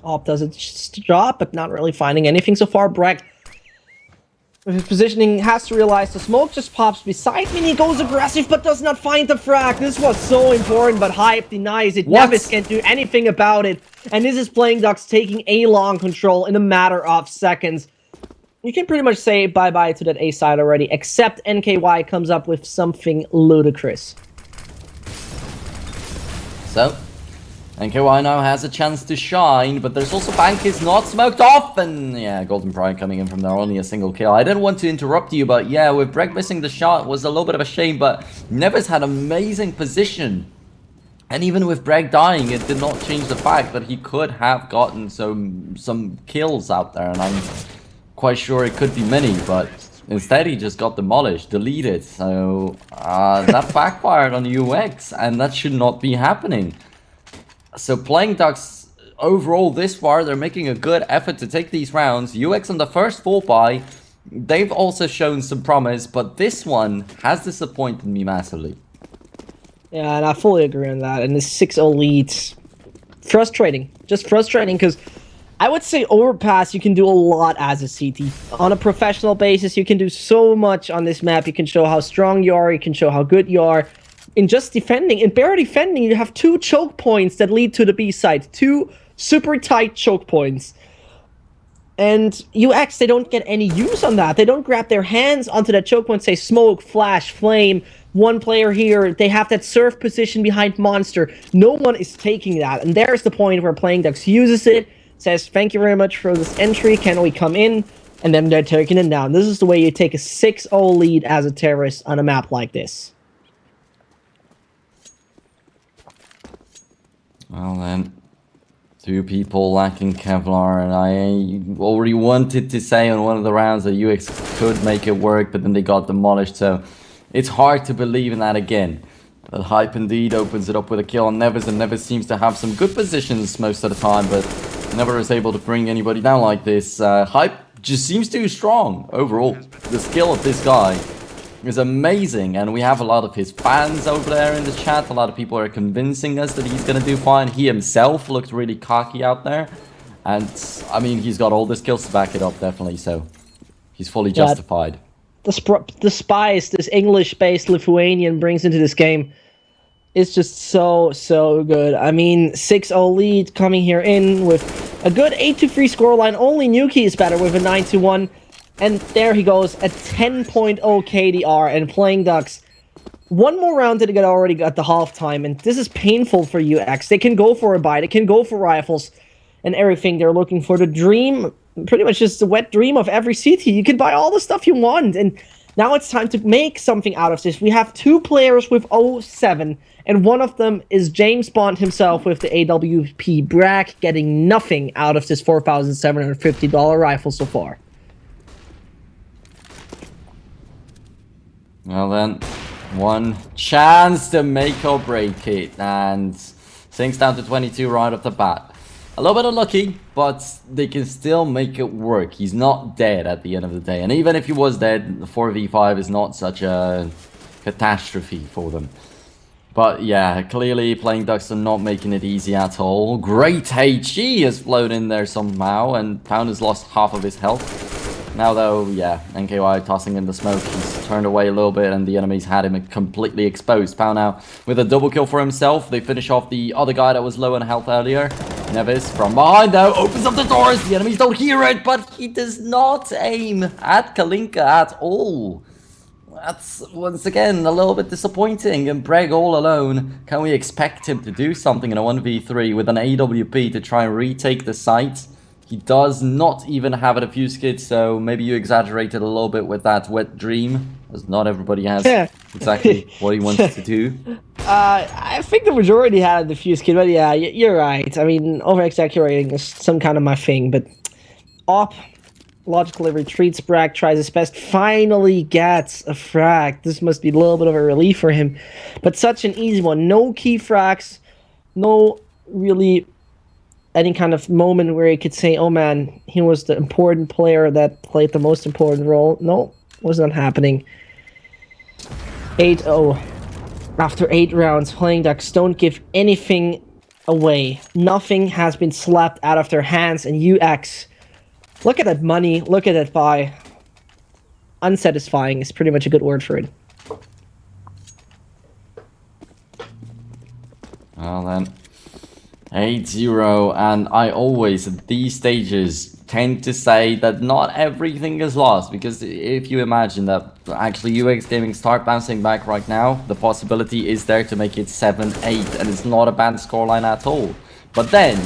Op does its job, but not really finding anything so far. Bragg, with his positioning, has to realize the smoke just pops beside me, and he goes aggressive, but does not find the frag. This was so important, but Hype denies it. Nevis can't do anything about it, and this is playing Ducks taking A-long control in a matter of seconds. You can pretty much say bye-bye to that A side already, except NKY comes up with something ludicrous. So, NKY now has a chance to shine, but there's also Bank is not smoked off, and yeah, Golden Pride coming in from there, only a single kill. I didn't want to interrupt you, but yeah, with Bragg missing the shot was a little bit of a shame, but Nevis had amazing position. And even with Bragg dying, it did not change the fact that he could have gotten some kills out there, and I'm quite sure it could be many, but instead he just got demolished, deleted, so that backfired on UX, and that should not be happening. So playing Ducks overall this far, they're making a good effort to take these rounds. UX on the first full buy, they've also shown some promise, but this one has disappointed me massively. Yeah, and I fully agree on that. And the 6-0 lead, frustrating. Just frustrating, because I would say Overpass, you can do a lot as a CT. On a professional basis, you can do so much on this map. You can show how strong you are, you can show how good you are. In just defending, in bare defending, you have 2 choke points that lead to the B side. 2 super tight choke points. And UX, they don't get any use on that. They don't grab their hands onto that choke point, say smoke, flash, flame, one player here. They have that surf position behind Monster. No one is taking that. And there's the point where Playing Ducks uses it, says, thank you very much for this entry, can we come in? And then they're taking it down. This is the way you take a 6-0 lead as a terrorist on a map like this. Well then, 2 people lacking Kevlar, and I already wanted to say on one of the rounds that UX could make it work, but then they got demolished, so it's hard to believe in that again. But Hype indeed opens it up with a kill on Nevis, and Nevis seems to have some good positions most of the time, but never is able to bring anybody down like this. Hype just seems too strong overall. The skill of this guy is amazing, and we have a lot of his fans over there in the chat. A lot of people are convincing us that he's gonna do fine. He himself looked really cocky out there, and I mean, he's got all the skills to back it up, definitely, so he's fully justified. The spice this English-based Lithuanian brings into this game is just so good. I mean, 6-0 lead coming here in with a good 8-3 scoreline. Only Nuki is better with a 9-1. And there he goes, a 10.0 KDR, and Playing Ducks. One more round to get already got the halftime, and this is painful for UX. They can go for a buy, they can go for rifles, and everything. They're looking for the dream, pretty much just the wet dream of every CT. You can buy all the stuff you want, and Now it's time to make something out of this. We have 2 players with 07, and one of them is James Bond himself with the AWP. Bragg getting nothing out of this $4,750 rifle so far. Well then, one chance to make or break it, and sinks down to 22 right off the bat. A little bit unlucky, but they can still make it work. He's not dead at the end of the day, and even if he was dead, the 4v5 is not such a catastrophe for them. But yeah, clearly Playing Ducks are not making it easy at all. Great HE has flown in there somehow, and Pound has lost half of his health. Now though, yeah, NKY tossing in the smoke, he's turned away a little bit and the enemies had him completely exposed. Pound now with a double kill for himself. They finish off the other guy that was low on health earlier. Nevis from behind though, opens up the doors. The enemies don't hear it, but he does not aim at Kalinka at all. That's, once again, a little bit disappointing. And Bragg all alone, can we expect him to do something in a 1v3 with an AWP to try and retake the site? He does not even have a defuse kit, so maybe you exaggerated a little bit with that wet dream, as not everybody has exactly what he wants to do. I think the majority had a defuse kit, but yeah, you're right. I mean, over-exaggerating is some kind of my thing, but op logically retreats. Bragg tries his best, finally gets a frag. This must be a little bit of a relief for him, but such an easy one. No key frags, no really any kind of moment where he could say, oh man, he was the important player that played the most important role. No, was not happening. 8-0. After 8 rounds, Playing Ducks don't give anything away. Nothing has been slapped out of their hands, and UX, look at that money, look at that buy. Unsatisfying is pretty much a good word for it. Well then, 8-0, and I always, at these stages, tend to say that not everything is lost, because if you imagine that actually UX Gaming start bouncing back right now, the possibility is there to make it 7-8, and it's not a bad scoreline at all. But then,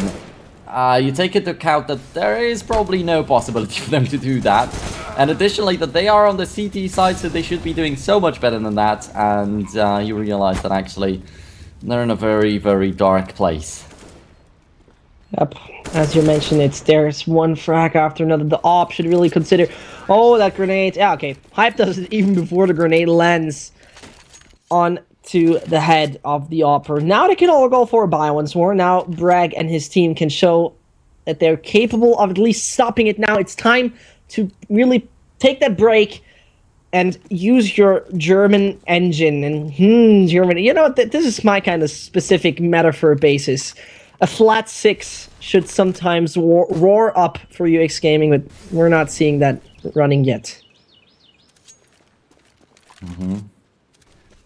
you take into account that there is probably no possibility for them to do that, and additionally that they are on the CT side, so they should be doing so much better than that, and you realize that actually they're in a very, very dark place. Yep, as you mentioned, there's one frag after another. The op should really consider. Oh, that grenade. Yeah, okay. Hype does it even before the grenade lands onto the head of the opper. Now they can all go for a buy once more. Now Bragg and his team can show that they're capable of at least stopping it. Now it's time to really take that break and use your German engine. And German, you know, this is my kind of specific metaphor basis. A flat 6 should sometimes roar up for UX Gaming, but we're not seeing that running yet.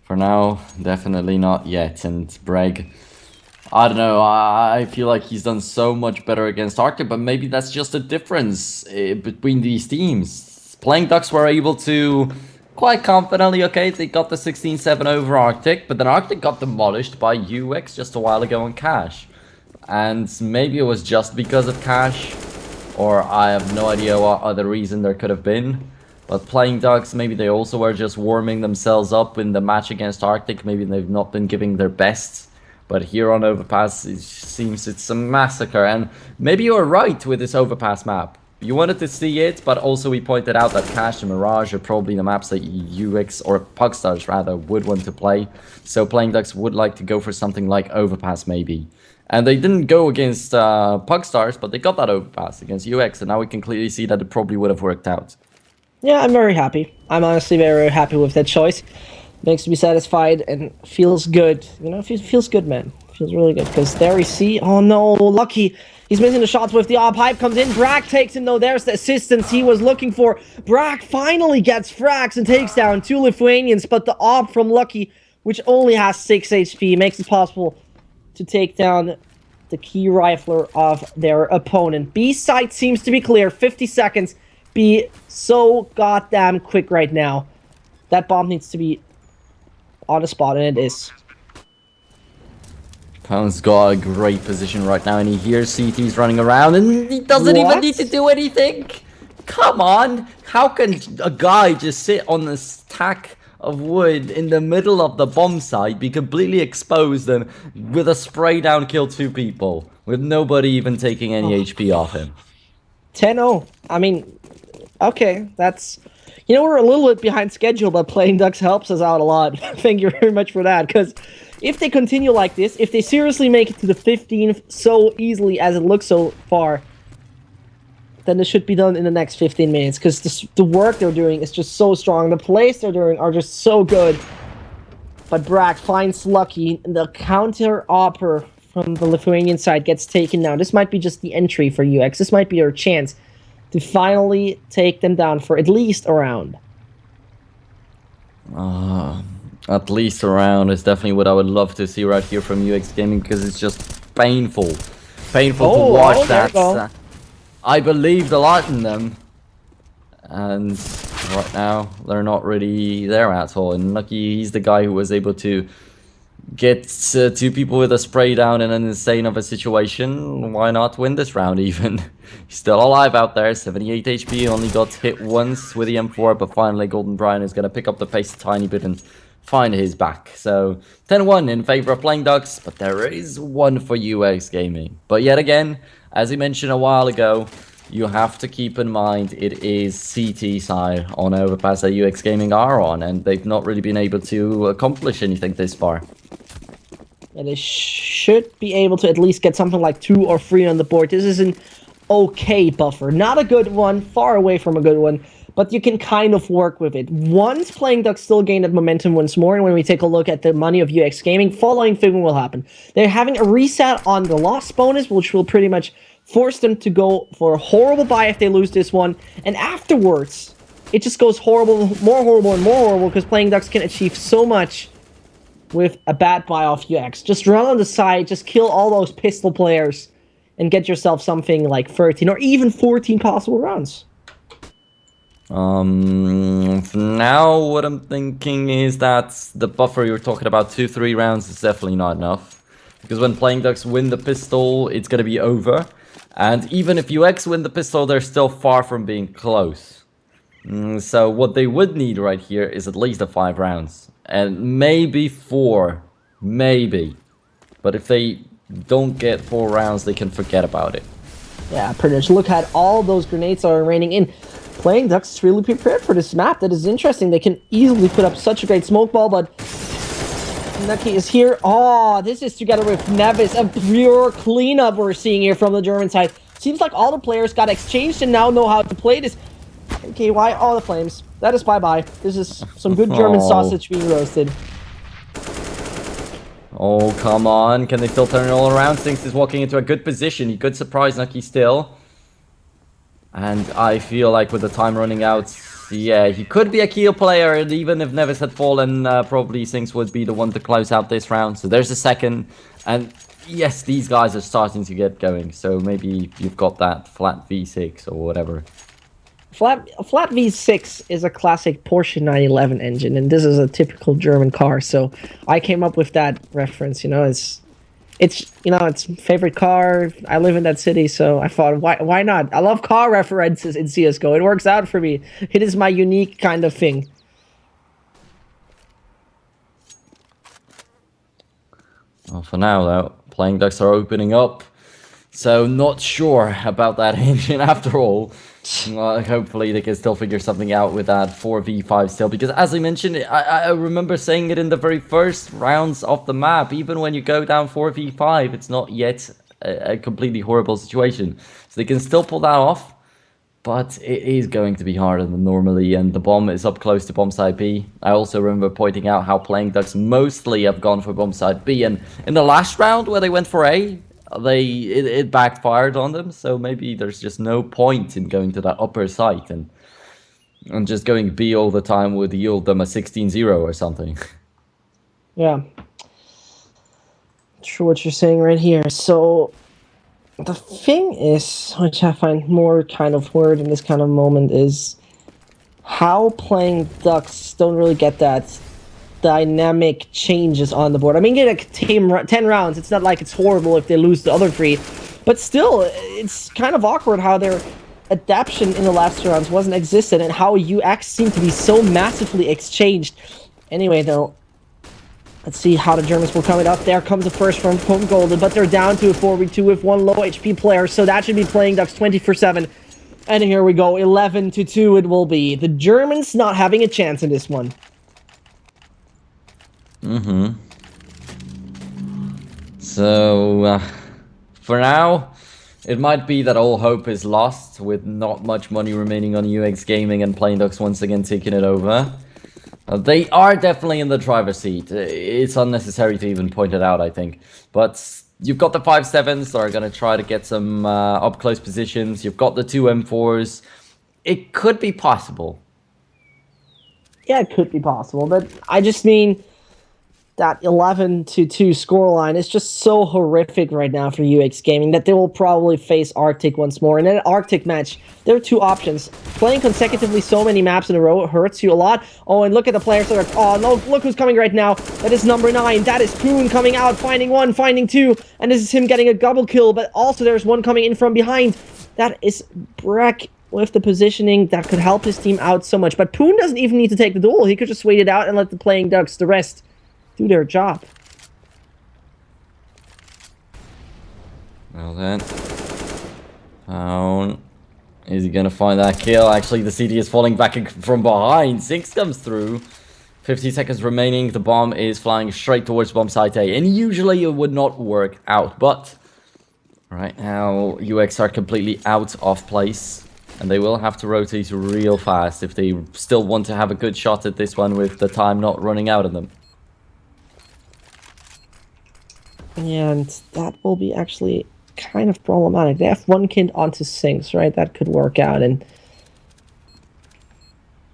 For now, definitely not yet. And Bragg, I don't know, I feel like he's done so much better against Arctic, but maybe that's just a difference between these teams. Playing Ducks were able to quite confidently, okay, they got the 16-7 over Arctic, but then Arctic got demolished by UX just a while ago on Cash. And maybe it was just because of Cash, or I have no idea what other reason there could have been. But Playing Ducks, maybe they also were just warming themselves up in the match against Arctic. Maybe they've not been giving their best. But here on Overpass, it seems it's a massacre. And maybe you're right with this Overpass map. You wanted to see it, but also we pointed out that Cash and Mirage are probably the maps that UX, or Pugstars rather, would want to play. So Playing Ducks would like to go for something like Overpass maybe. And they didn't go against Pugstars, but they got that Overpass against UX. And now we can clearly see that it probably would have worked out. Yeah, I'm very happy. I'm honestly very happy with that choice. Makes me satisfied and feels good. You know, feels good, man. Feels really good. Because there we see... Oh no, Lucky. He's missing the shots with the op. Hype comes in. Bragg takes him though. There's the assistance he was looking for. Bragg finally gets frags and takes down 2 Lithuanians. But the op from Lucky, which only has 6 HP, makes it possible to take down the key rifler of their opponent. B site seems to be clear. 50 seconds. Be so goddamn quick right now. That bomb needs to be on the spot, and it is. Pound's got a great position right now, and he hears CTs running around, and he doesn't even need to do anything. Come on! How can a guy just sit on a stack of wood in the middle of the bomb site, be completely exposed, and with a spray down kill 2 people with nobody even taking any HP off him? 10-0. I mean, okay, that's... You know, we're a little bit behind schedule, but playing Ducks helps us out a lot. Thank you very much for that, because if they continue like this, if they seriously make it to the 15th so easily as it looks so far, then this should be done in the next 15 minutes, because the work they're doing is just so strong. The plays they're doing are just so good. But Brack finds Lucky, and the counter-opper from the Lithuanian side gets taken down. This might be just the entry for UX. This might be their chance to finally take them down for at least a round. At least a round is definitely what I would love to see right here from UX Gaming, because it's just painful. Painful to watch that. I believed a lot in them, and right now they're not really there at all. And Lucky, he's the guy who was able to get 2 people with a spray down in an insane of a situation. Why not win this round even? He's still alive out there, 78 HP, only got hit once with the M4, but finally Golden Brian is going to pick up the pace a tiny bit and find his back. So 10-1 in favor of Playing Ducks, but there is one for UX Gaming. But yet again, as he mentioned a while ago, you have to keep in mind it is CT side on Overpass that UX Gaming are on, and they've not really been able to accomplish anything this far. And they should be able to at least get something like 2 or 3 on the board. This is an okay buffer. Not a good one, far away from a good one, but you can kind of work with it. Once Playing Ducks still gain that momentum once more, and when we take a look at the money of UX Gaming, following thing will happen. They're having a reset on the loss bonus, which will pretty much force them to go for a horrible buy if they lose this one, and afterwards, it just goes horrible, more horrible, and more horrible, because Playing Ducks can achieve so much with a bad buy off UX. Just run on the side, just kill all those pistol players, and get yourself something like 13 or even 14 possible rounds. For now, what I'm thinking is that the buffer you're talking about, 2-3 rounds, is definitely not enough. Because when Playing Ducks win the pistol, it's going to be over. And even if UX win the pistol, they're still far from being close. So what they would need right here is at least 5 rounds. And maybe 4. Maybe. But if they don't get 4 rounds, they can forget about it. Yeah, pretty much. Look at all those grenades that are raining in. Playing Ducks is really prepared for this map. That is interesting. They can easily put up such a great smoke ball, but Nucky is here. Oh, this is together with Nevis. A pure cleanup we're seeing here from the German side. Seems like all the players got exchanged and now know how to play this. Okay, why all the flames? That is bye-bye. This is some good German sausage being roasted. Oh, come on. Can they still turn it all around? Stinks is walking into a good position. He could surprise Nucky still. And I feel like with the time running out, yeah, he could be a key player. And even if Nevis had fallen, probably Sinks would be the one to close out this round. So there's a second. And yes, these guys are starting to get going. So maybe you've got that flat V6 or whatever. Flat V6 is a classic Porsche 911 engine, and this is a typical German car. So I came up with that reference. You know, it's favorite car. I live in that city, so I thought, why not? I love car references in CS:GO. It works out for me. It is my unique kind of thing. Well, for now, though, Playing Ducks are opening up. So not sure about that engine after all. Hopefully they can still figure something out with that 4v5 still. Because as I mentioned, I remember saying it in the very first rounds of the map. Even when you go down 4v5, it's not yet a completely horrible situation. So they can still pull that off. But it is going to be harder than normally, and the bomb is up close to bomb side B. I also remember pointing out how Playing Ducks mostly have gone for bomb side B, and in the last round where they went for A, it backfired on them. So maybe there's just no point in going to that upper site, and just going B all the time would yield them a 16-0 or something. Yeah. True what you're saying right here. So the thing is, which I find more kind of weird in this kind of moment, is how Playing Ducks don't really get that dynamic changes on the board. I mean, get a team 10 rounds. It's not like it's horrible if they lose the other 3, but still, it's kind of awkward how they're adaptation in the last rounds wasn't existent, and how UX seemed to be so massively exchanged. Anyway, though, let's see how the Germans will come it up. There comes the first from Golden, but they're down to a 4v2 with one low HP player, so that should be playing Ducks 24/7. And here we go, 11-2 it will be. The Germans not having a chance in this one. So, for now, it might be that all hope is lost with not much money remaining on UX Gaming and Plain Ducks once again taking it over. They are definitely in the driver's seat. It's unnecessary to even point it out, I think. But you've got the 5.7s that are going to try to get some up-close positions. You've got the 2 M4s. It could be possible. Yeah, it could be possible, but I just mean that 11-2 scoreline is just so horrific right now for UX Gaming that they will probably face Arctic once more. And in an Arctic match, there are two options. Playing consecutively so many maps in a row hurts you a lot. Oh, and look at the players that are... Oh, no, look who's coming right now. That is number 9. That is Poon coming out, finding 1, finding 2. And this is him getting a double kill, but also there's one coming in from behind. That is Breck with the positioning that could help his team out so much. But Poon doesn't even need to take the duel. He could just wait it out and let the Playing Ducks, the rest, do their job. Well then, down. Is he gonna find that kill? Actually, the CD is falling back from behind. Zinx comes through. 50 seconds remaining. The bomb is flying straight towards bomb site A, and usually it would not work out, but right now UX are completely out of place, and they will have to rotate real fast if they still want to have a good shot at this one with the time not running out of them. And that will be actually kind of problematic. They have one kid onto Sinks, right? That could work out. And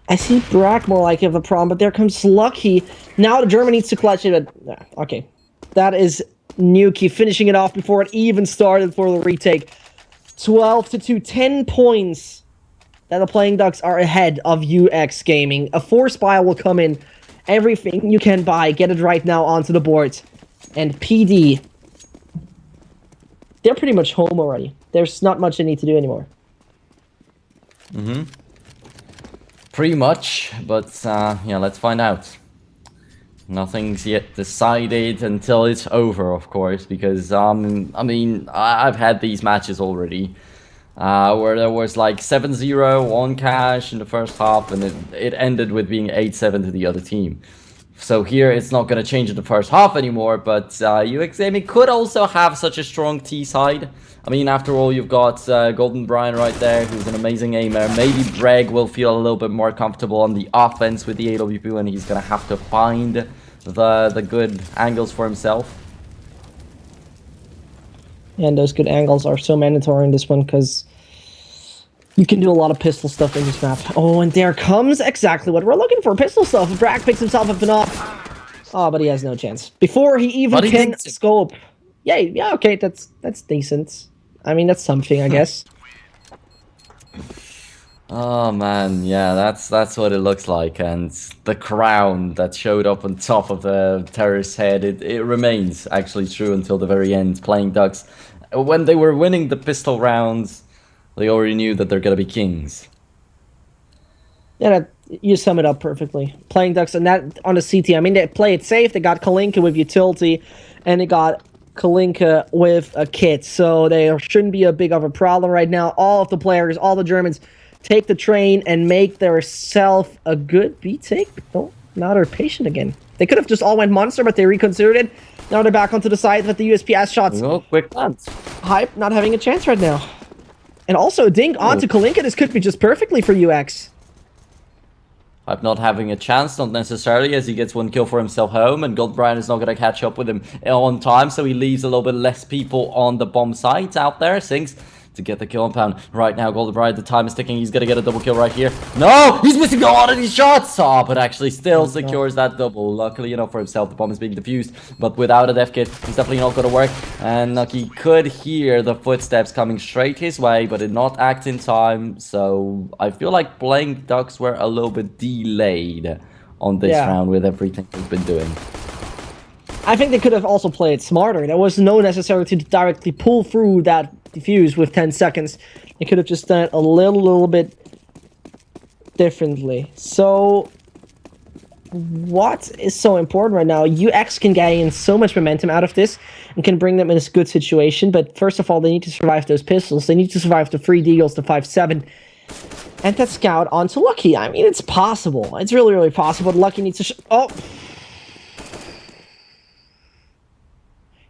I see Brack more like of a problem, but there comes Lucky. Now the German needs to clutch it, but okay. That is Nuki finishing it off before it even started for the retake. 12-2, 10 points that the Playing Ducks are ahead of UX Gaming. A force buy will come in. Everything you can buy, get it right now onto the board. And PD, they're pretty much home already. There's not much they need to do anymore. Pretty much, but yeah, let's find out. Nothing's yet decided until it's over, of course, because I mean, I've had these matches already, where there was like 7-0 on cash in the first half, and it ended with being 8-7 to the other team. So here it's not going to change in the first half anymore, but UX Gaming could also have such a strong T side. I mean, after all, you've got Golden Brian right there, who's an amazing aimer. Maybe Greg will feel a little bit more comfortable on the offense with the AWP, and he's going to have to find the good angles for himself. And those good angles are so mandatory in this one, because you can do a lot of pistol stuff in this map. Oh, and there comes exactly what we're looking for. Pistol stuff. Brack picks himself up and off. Oh, but he has no chance. Before he even can scope. Yeah, okay, that's decent. I mean, that's something, I guess. Oh man, yeah, that's what it looks like, and the crown that showed up on top of the terrorist's head, it remains actually true until the very end. Playing Ducks, when they were winning the pistol rounds, they already knew that they're gonna be kings. Yeah, you sum it up perfectly. Playing Ducks, and that on the CT, I mean, they play it safe. They got Kalinka with utility, and they got Kalinka with a kit, so there shouldn't be a big of a problem right now. All of the players, all the Germans, take the train and make their self a good B take. Oh, now they're patient again. They could have just all went monster, but they reconsidered it. Now they're back onto the side with the USPS shots. Oh, quick plants. Hype not having a chance right now. And also, Dink onto Kalinka. This could be just perfectly for UX. Hype not having a chance, not necessarily, as he gets one kill for himself home, and Goldbrand is not going to catch up with him on time, so he leaves a little bit less people on the bomb site out there. Sinks to get the kill on Pound. Right now, Goldbrand, the time is ticking. He's going to get a double kill right here. No! He's missing a lot of these shots! Oh, but actually still secures that double. Luckily enough for himself, the bomb is being defused, but without a def kit, it's definitely not going to work. And Nucky could hear the footsteps coming straight his way, but did not act in time. So I feel like Playing Ducks were a little bit delayed on this round with everything we've been doing. I think they could have also played smarter. There was no necessity to directly pull through that defuse with 10 seconds. They could have just done it a little bit differently. So, what is so important right now? UX can gain so much momentum out of this and can bring them in a good situation. But first of all, they need to survive those pistols. They need to survive the 3 deagles, the 5-7. And that scout onto Lucky. I mean, it's possible. It's really possible. Lucky needs to... Oh!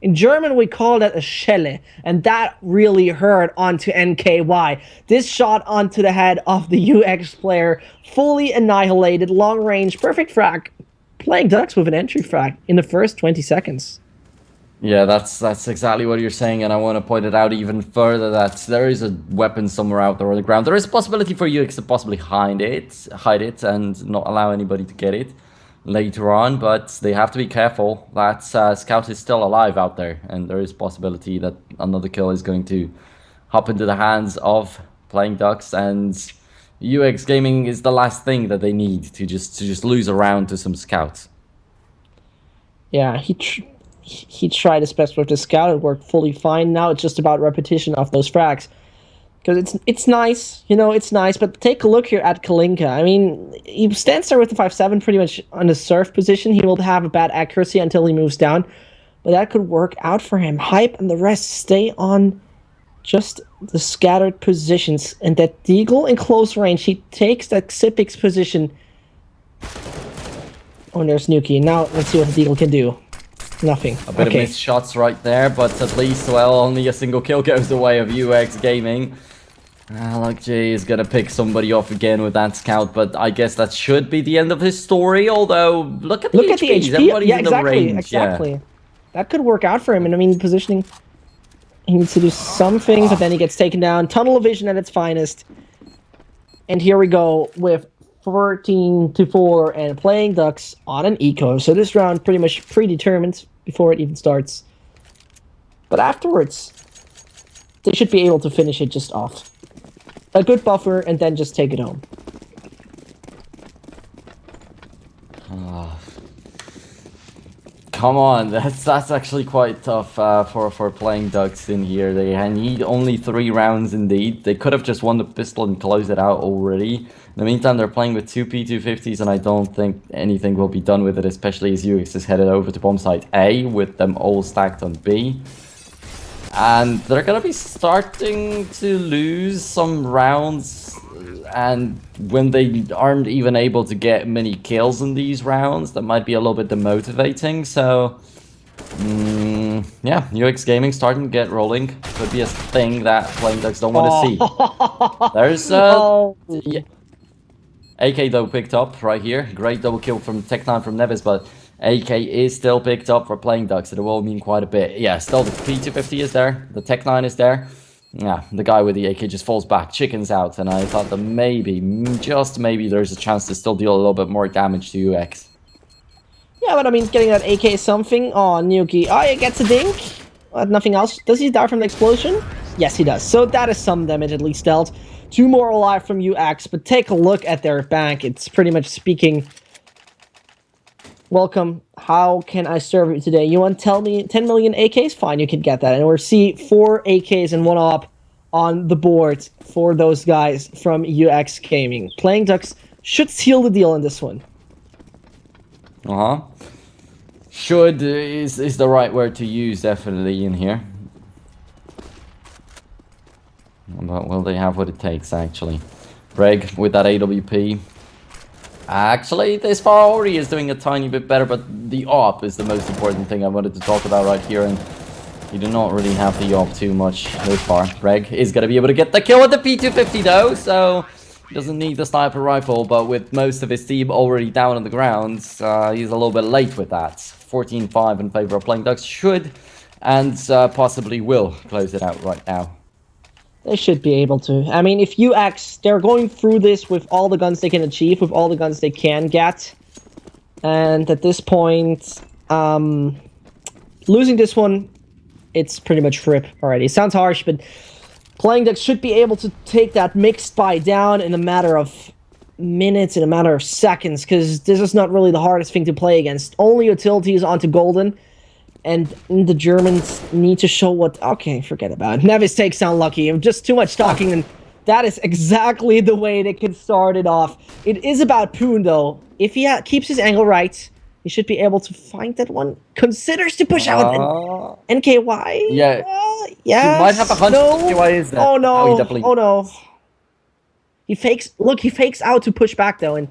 In German, we call that a Schelle, and that really hurt onto NKY. This shot onto the head of the UX player, fully annihilated, long range, perfect frag. Playing Ducks with an entry frag in the first 20 seconds. Yeah, that's exactly what you're saying, and I want to point it out even further that there is a weapon somewhere out there on the ground. There is a possibility for UX to possibly hide it, and not allow anybody to get it later on, but they have to be careful that Scout is still alive out there, and there is possibility that another kill is going to hop into the hands of Playing Ducks, and UX Gaming is the last thing that they need to just lose a round to some Scouts. Yeah, he tried his best with the Scout. It worked fully fine. Now it's just about repetition of those frags. Because it's nice, you know, it's nice, but take a look here at Kalinka. I mean, he stands there with the 5-7 pretty much on the surf position. He will have a bad accuracy until he moves down, but that could work out for him. Hype and the rest stay on just the scattered positions, and that Deagle in close range, he takes that Xipix position. Oh, there's Nuki. Now let's see what the Deagle can do. Nothing. A bit of missed shots right there, but at least, well, only a single kill goes the way of UX Gaming. Like Jay is gonna pick somebody off again with that scout, but I guess that should be the end of his story. Although, look at the HPs. Everybody's yeah, in the range. exactly. Yeah. That could work out for him. And I mean, positioning, he needs to do something, but then he gets taken down. Tunnel vision at its finest. And here we go with 14-4 and Playing Ducks on an eco. So this round pretty much predetermined before it even starts. But afterwards, they should be able to finish it just off. A good buffer, and then just take it home. Come on, that's actually quite tough for Playing Ducks in here. They need only 3 rounds indeed. They could have just won the pistol and closed it out already. In the meantime, they're playing with 2 P250s, and I don't think anything will be done with it, especially as UX is headed over to bomb site A with them all stacked on B. And they're gonna be starting to lose some rounds, and when they aren't even able to get many kills in these rounds, that might be a little bit demotivating. So, yeah, UX Gaming starting to get rolling. Could be a thing that Playing Ducks don't want to see. There's yeah. AK though picked up right here. Great double kill from Tech9 from Nevis, but AK is still picked up for Playing Ducks, so it will mean quite a bit. Yeah, still the P250 is there, the Tech9 is there. Yeah, the guy with the AK just falls back, chickens out, and I thought that maybe, just maybe, there's a chance to still deal a little bit more damage to UX. Yeah, but I mean, getting that AK is something. Oh, Nuki. Oh, he gets a dink. Nothing else. Does he die from the explosion? Yes, he does. So that is some damage at least dealt. 2 more alive from UX, but take a look at their bank. It's pretty much speaking... Welcome. How can I serve you today? You want to tell me 10 million AKs? Fine, you can get that. And we'll see 4 AKs and 1 op on the board for those guys from UX Gaming. Playing Ducks should seal the deal in this one. Should is the right word to use, definitely, in here. But will they have what it takes, actually? Reg with that AWP. Actually, this far already is doing a tiny bit better, but the AWP is the most important thing I wanted to talk about right here, and you do not really have the AWP too much this far. Reg is going to be able to get the kill with the P250 though, so he doesn't need the sniper rifle, but with most of his team already down on the ground, he's a little bit late with that. 14-5 in favor of Playing Ducks should, and possibly will, close it out right now. They should be able to. I mean, if UX, they're going through this with all the guns they can achieve, with all the guns they can get. And at this point, losing this one, it's pretty much rip already. It sounds harsh, but Playing Ducks should be able to take that mixed buy down in a matter of minutes, in a matter of seconds, because this is not really the hardest thing to play against. Only utilities onto Golden. And the Germans need to show what... Okay, forget about it. Nevis takes down Lucky. Just too much talking, and that is exactly the way they can start it off. It is about Poon, though. If he keeps his angle right, he should be able to find that one. Considers to push out. And NKY? Yeah. Yes. He might have a hunch no. NKY is there. Oh, no. He definitely... Oh, no. He fakes... Look, he fakes out to push back, though, and...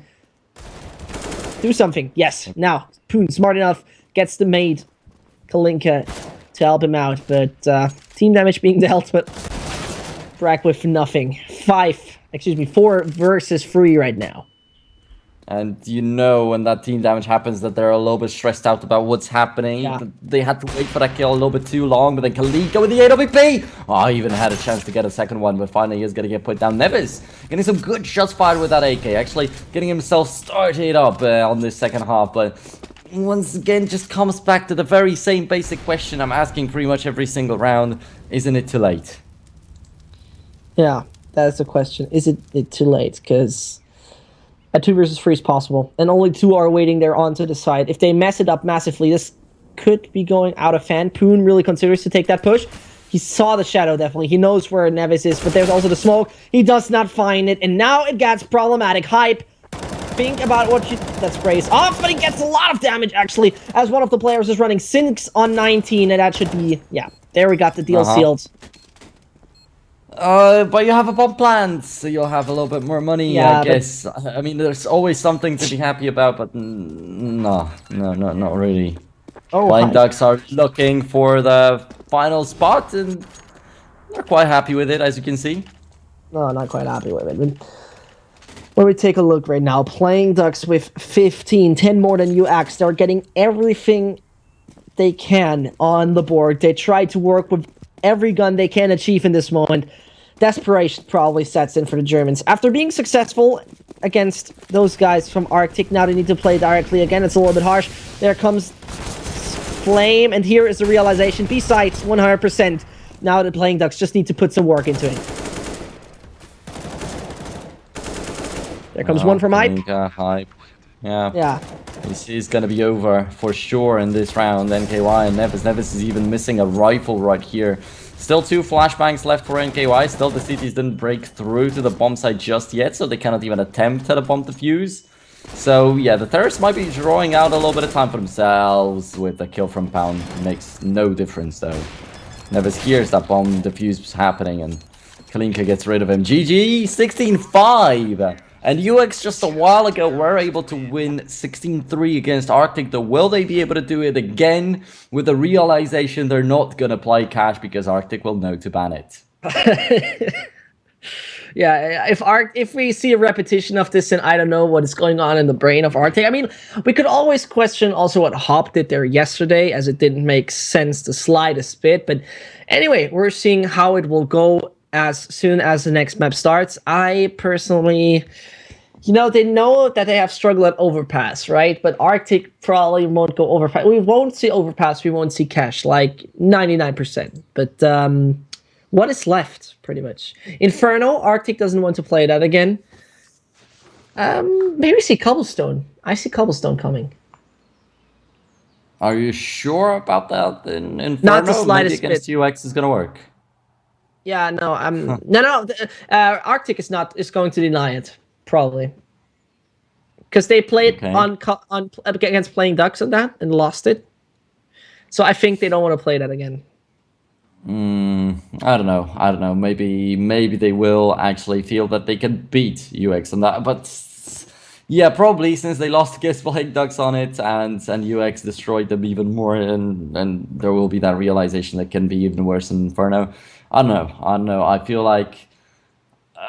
Do something. Yes. Now, Poon, smart enough, gets the maid, Kalinka, to help him out, but team damage being dealt, but Bragg with nothing. 4 versus 3 right now. And you know when that team damage happens that they're a little bit stressed out about what's happening. Yeah. They had to wait for that kill a little bit too long, but then Kalinka with the AWP! Oh, he even had a chance to get a second one, but finally he is going to get put down. Nevis getting some good shots fired with that AK, actually getting himself started up on this second half, but once again just comes back to the very same basic question I'm asking pretty much every single round. Isn't it too late? Yeah, that's the question. Is it too late? Because... a 2 versus 3 is possible, and only 2 are waiting there onto the side. If they mess it up massively, this could be going out of hand. Poon really considers to take that push. He saw the shadow, definitely. He knows where Nevis is, but there's also the smoke. He does not find it, and now it gets problematic. Hype, think about what you... That sprays off, but he gets a lot of damage, actually, as one of the players is running 6 on 19, and that should be... Yeah, there we got the deal sealed. But you have a bomb planned, so you'll have a little bit more money, Yeah, I guess. I mean, there's always something to be happy about, but no, not really. Oh, Flying Ducks are looking for the final spot, and they're quite happy with it, as you can see. No, not quite happy with it. When we take a look right now, Playing Ducks with 15, 10 more than UX. They're getting everything they can on the board. They try to work with every gun they can achieve in this moment. Desperation probably sets in for the Germans. After being successful against those guys from Arctic, now they need to play directly again. It's a little bit harsh. There comes Flame, and here is the realization. B-sides, 100%. Now the Playing Ducks just need to put some work into it. There comes one from Hype. Hype. Yeah. This is going to be over for sure in this round. NKY and Nevis. Nevis is even missing a rifle right here. Still 2 flashbangs left for NKY. Still the cities didn't break through to the bomb site just yet, so they cannot even attempt at a bomb defuse. So yeah, the Thirst might be drawing out a little bit of time for themselves with a kill from Pound. Makes no difference though. Nevis hears that bomb defuse happening and Kalinka gets rid of him. GG, 16-5. And UX just a while ago were able to win 16-3 against Arctic. Though will they be able to do it again with the realization they're not going to play cash because Arctic will know to ban it? Yeah, if we see a repetition of this, then I don't know what is going on in the brain of Arctic. I mean, we could always question also what Hop did there yesterday, as it didn't make sense the slightest bit. But anyway, we're seeing how it will go as soon as the next map starts. I personally... You know, they know that they have struggled at Overpass, right? But Arctic probably won't go Overpass. We won't see Overpass. We won't see Cash, like 99%. But what is left, pretty much? Inferno, Arctic doesn't want to play that again. Maybe see Cobblestone. I see Cobblestone coming. Are you sure about that? In Inferno, not the slightest maybe against bit. UX is going to work. Yeah, no, no. Arctic is going to deny it. Probably, because they played on against Playing Ducks on that and lost it. So I think they don't want to play that again. I don't know. Maybe they will actually feel that they can beat UX on that. But yeah, probably since they lost against Playing Ducks on it and UX destroyed them even more, and there will be that realization that can be even worse than Inferno. I don't know. I feel like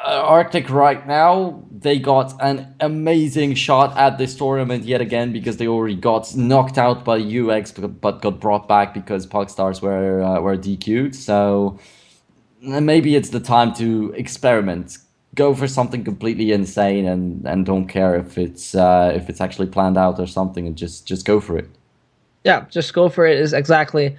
Arctic right now, they got an amazing shot at this tournament yet again because they already got knocked out by UX but got brought back because Pugstars were DQ'd. So maybe it's the time to experiment. Go for something completely insane and don't care if it's actually planned out or something, and just go for it. Yeah, just go for it is exactly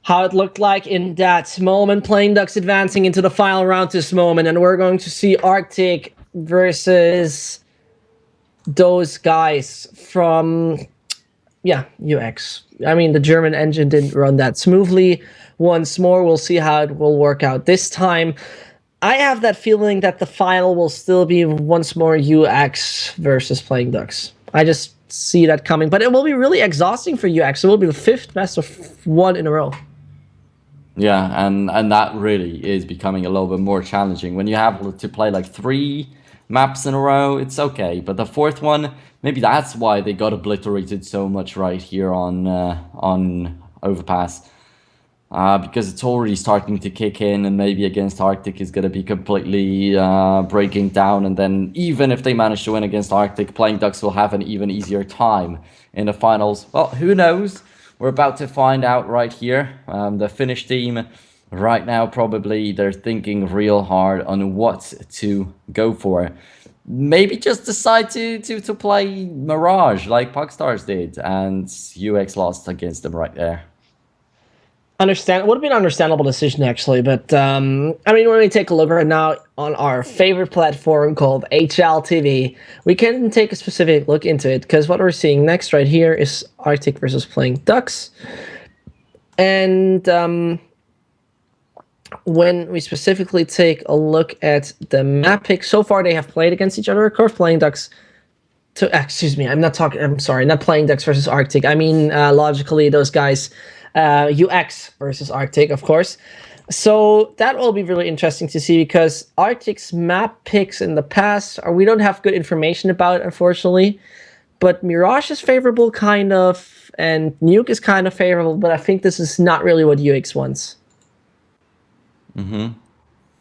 how it looked like in that moment. Playing Ducks advancing into the final round this moment, and we're going to see Arctic versus those guys from Yeah, UX. I mean, the German engine didn't run that smoothly. Once more, we'll see how it will work out this time. I have that feeling that the final will still be once more UX versus playing ducks. I just see that coming, but it will be really exhausting for UX. It will be the fifth best of one in a row. Yeah, and that really is becoming a little bit more challenging. When you have to play like three maps in a row, it's okay, but the fourth one, maybe that's why they got obliterated so much right here on Overpass. Because it's already starting to kick in, and maybe against Arctic is going to be completely breaking down. And then, even if they manage to win against Arctic, Playing Ducks will have an even easier time in the finals. Well, who knows? We're about to find out right here. The Finnish team, right now, probably they're thinking real hard on what to go for. Maybe just decide to play Mirage like Puckstars did, and UX lost against them right there. Would have been an understandable decision actually, but I mean, when we take a look right now on our favorite platform called HLTV, we can take a specific look into it because what we're seeing next right here is Arctic versus Playing Ducks, and when we specifically take a look at the map pick, so far they have played against each other. Of course, Playing Ducks. Excuse me, I'm not talking. I'm sorry, not Playing Ducks versus Arctic. I mean, logically, those guys. UX versus Arctic, of course. So that will be really interesting to see because Arctic's map picks in the past, we don't have good information about it, unfortunately. But Mirage is favorable, kind of, and Nuke is kind of favorable, but I think this is not really what UX wants.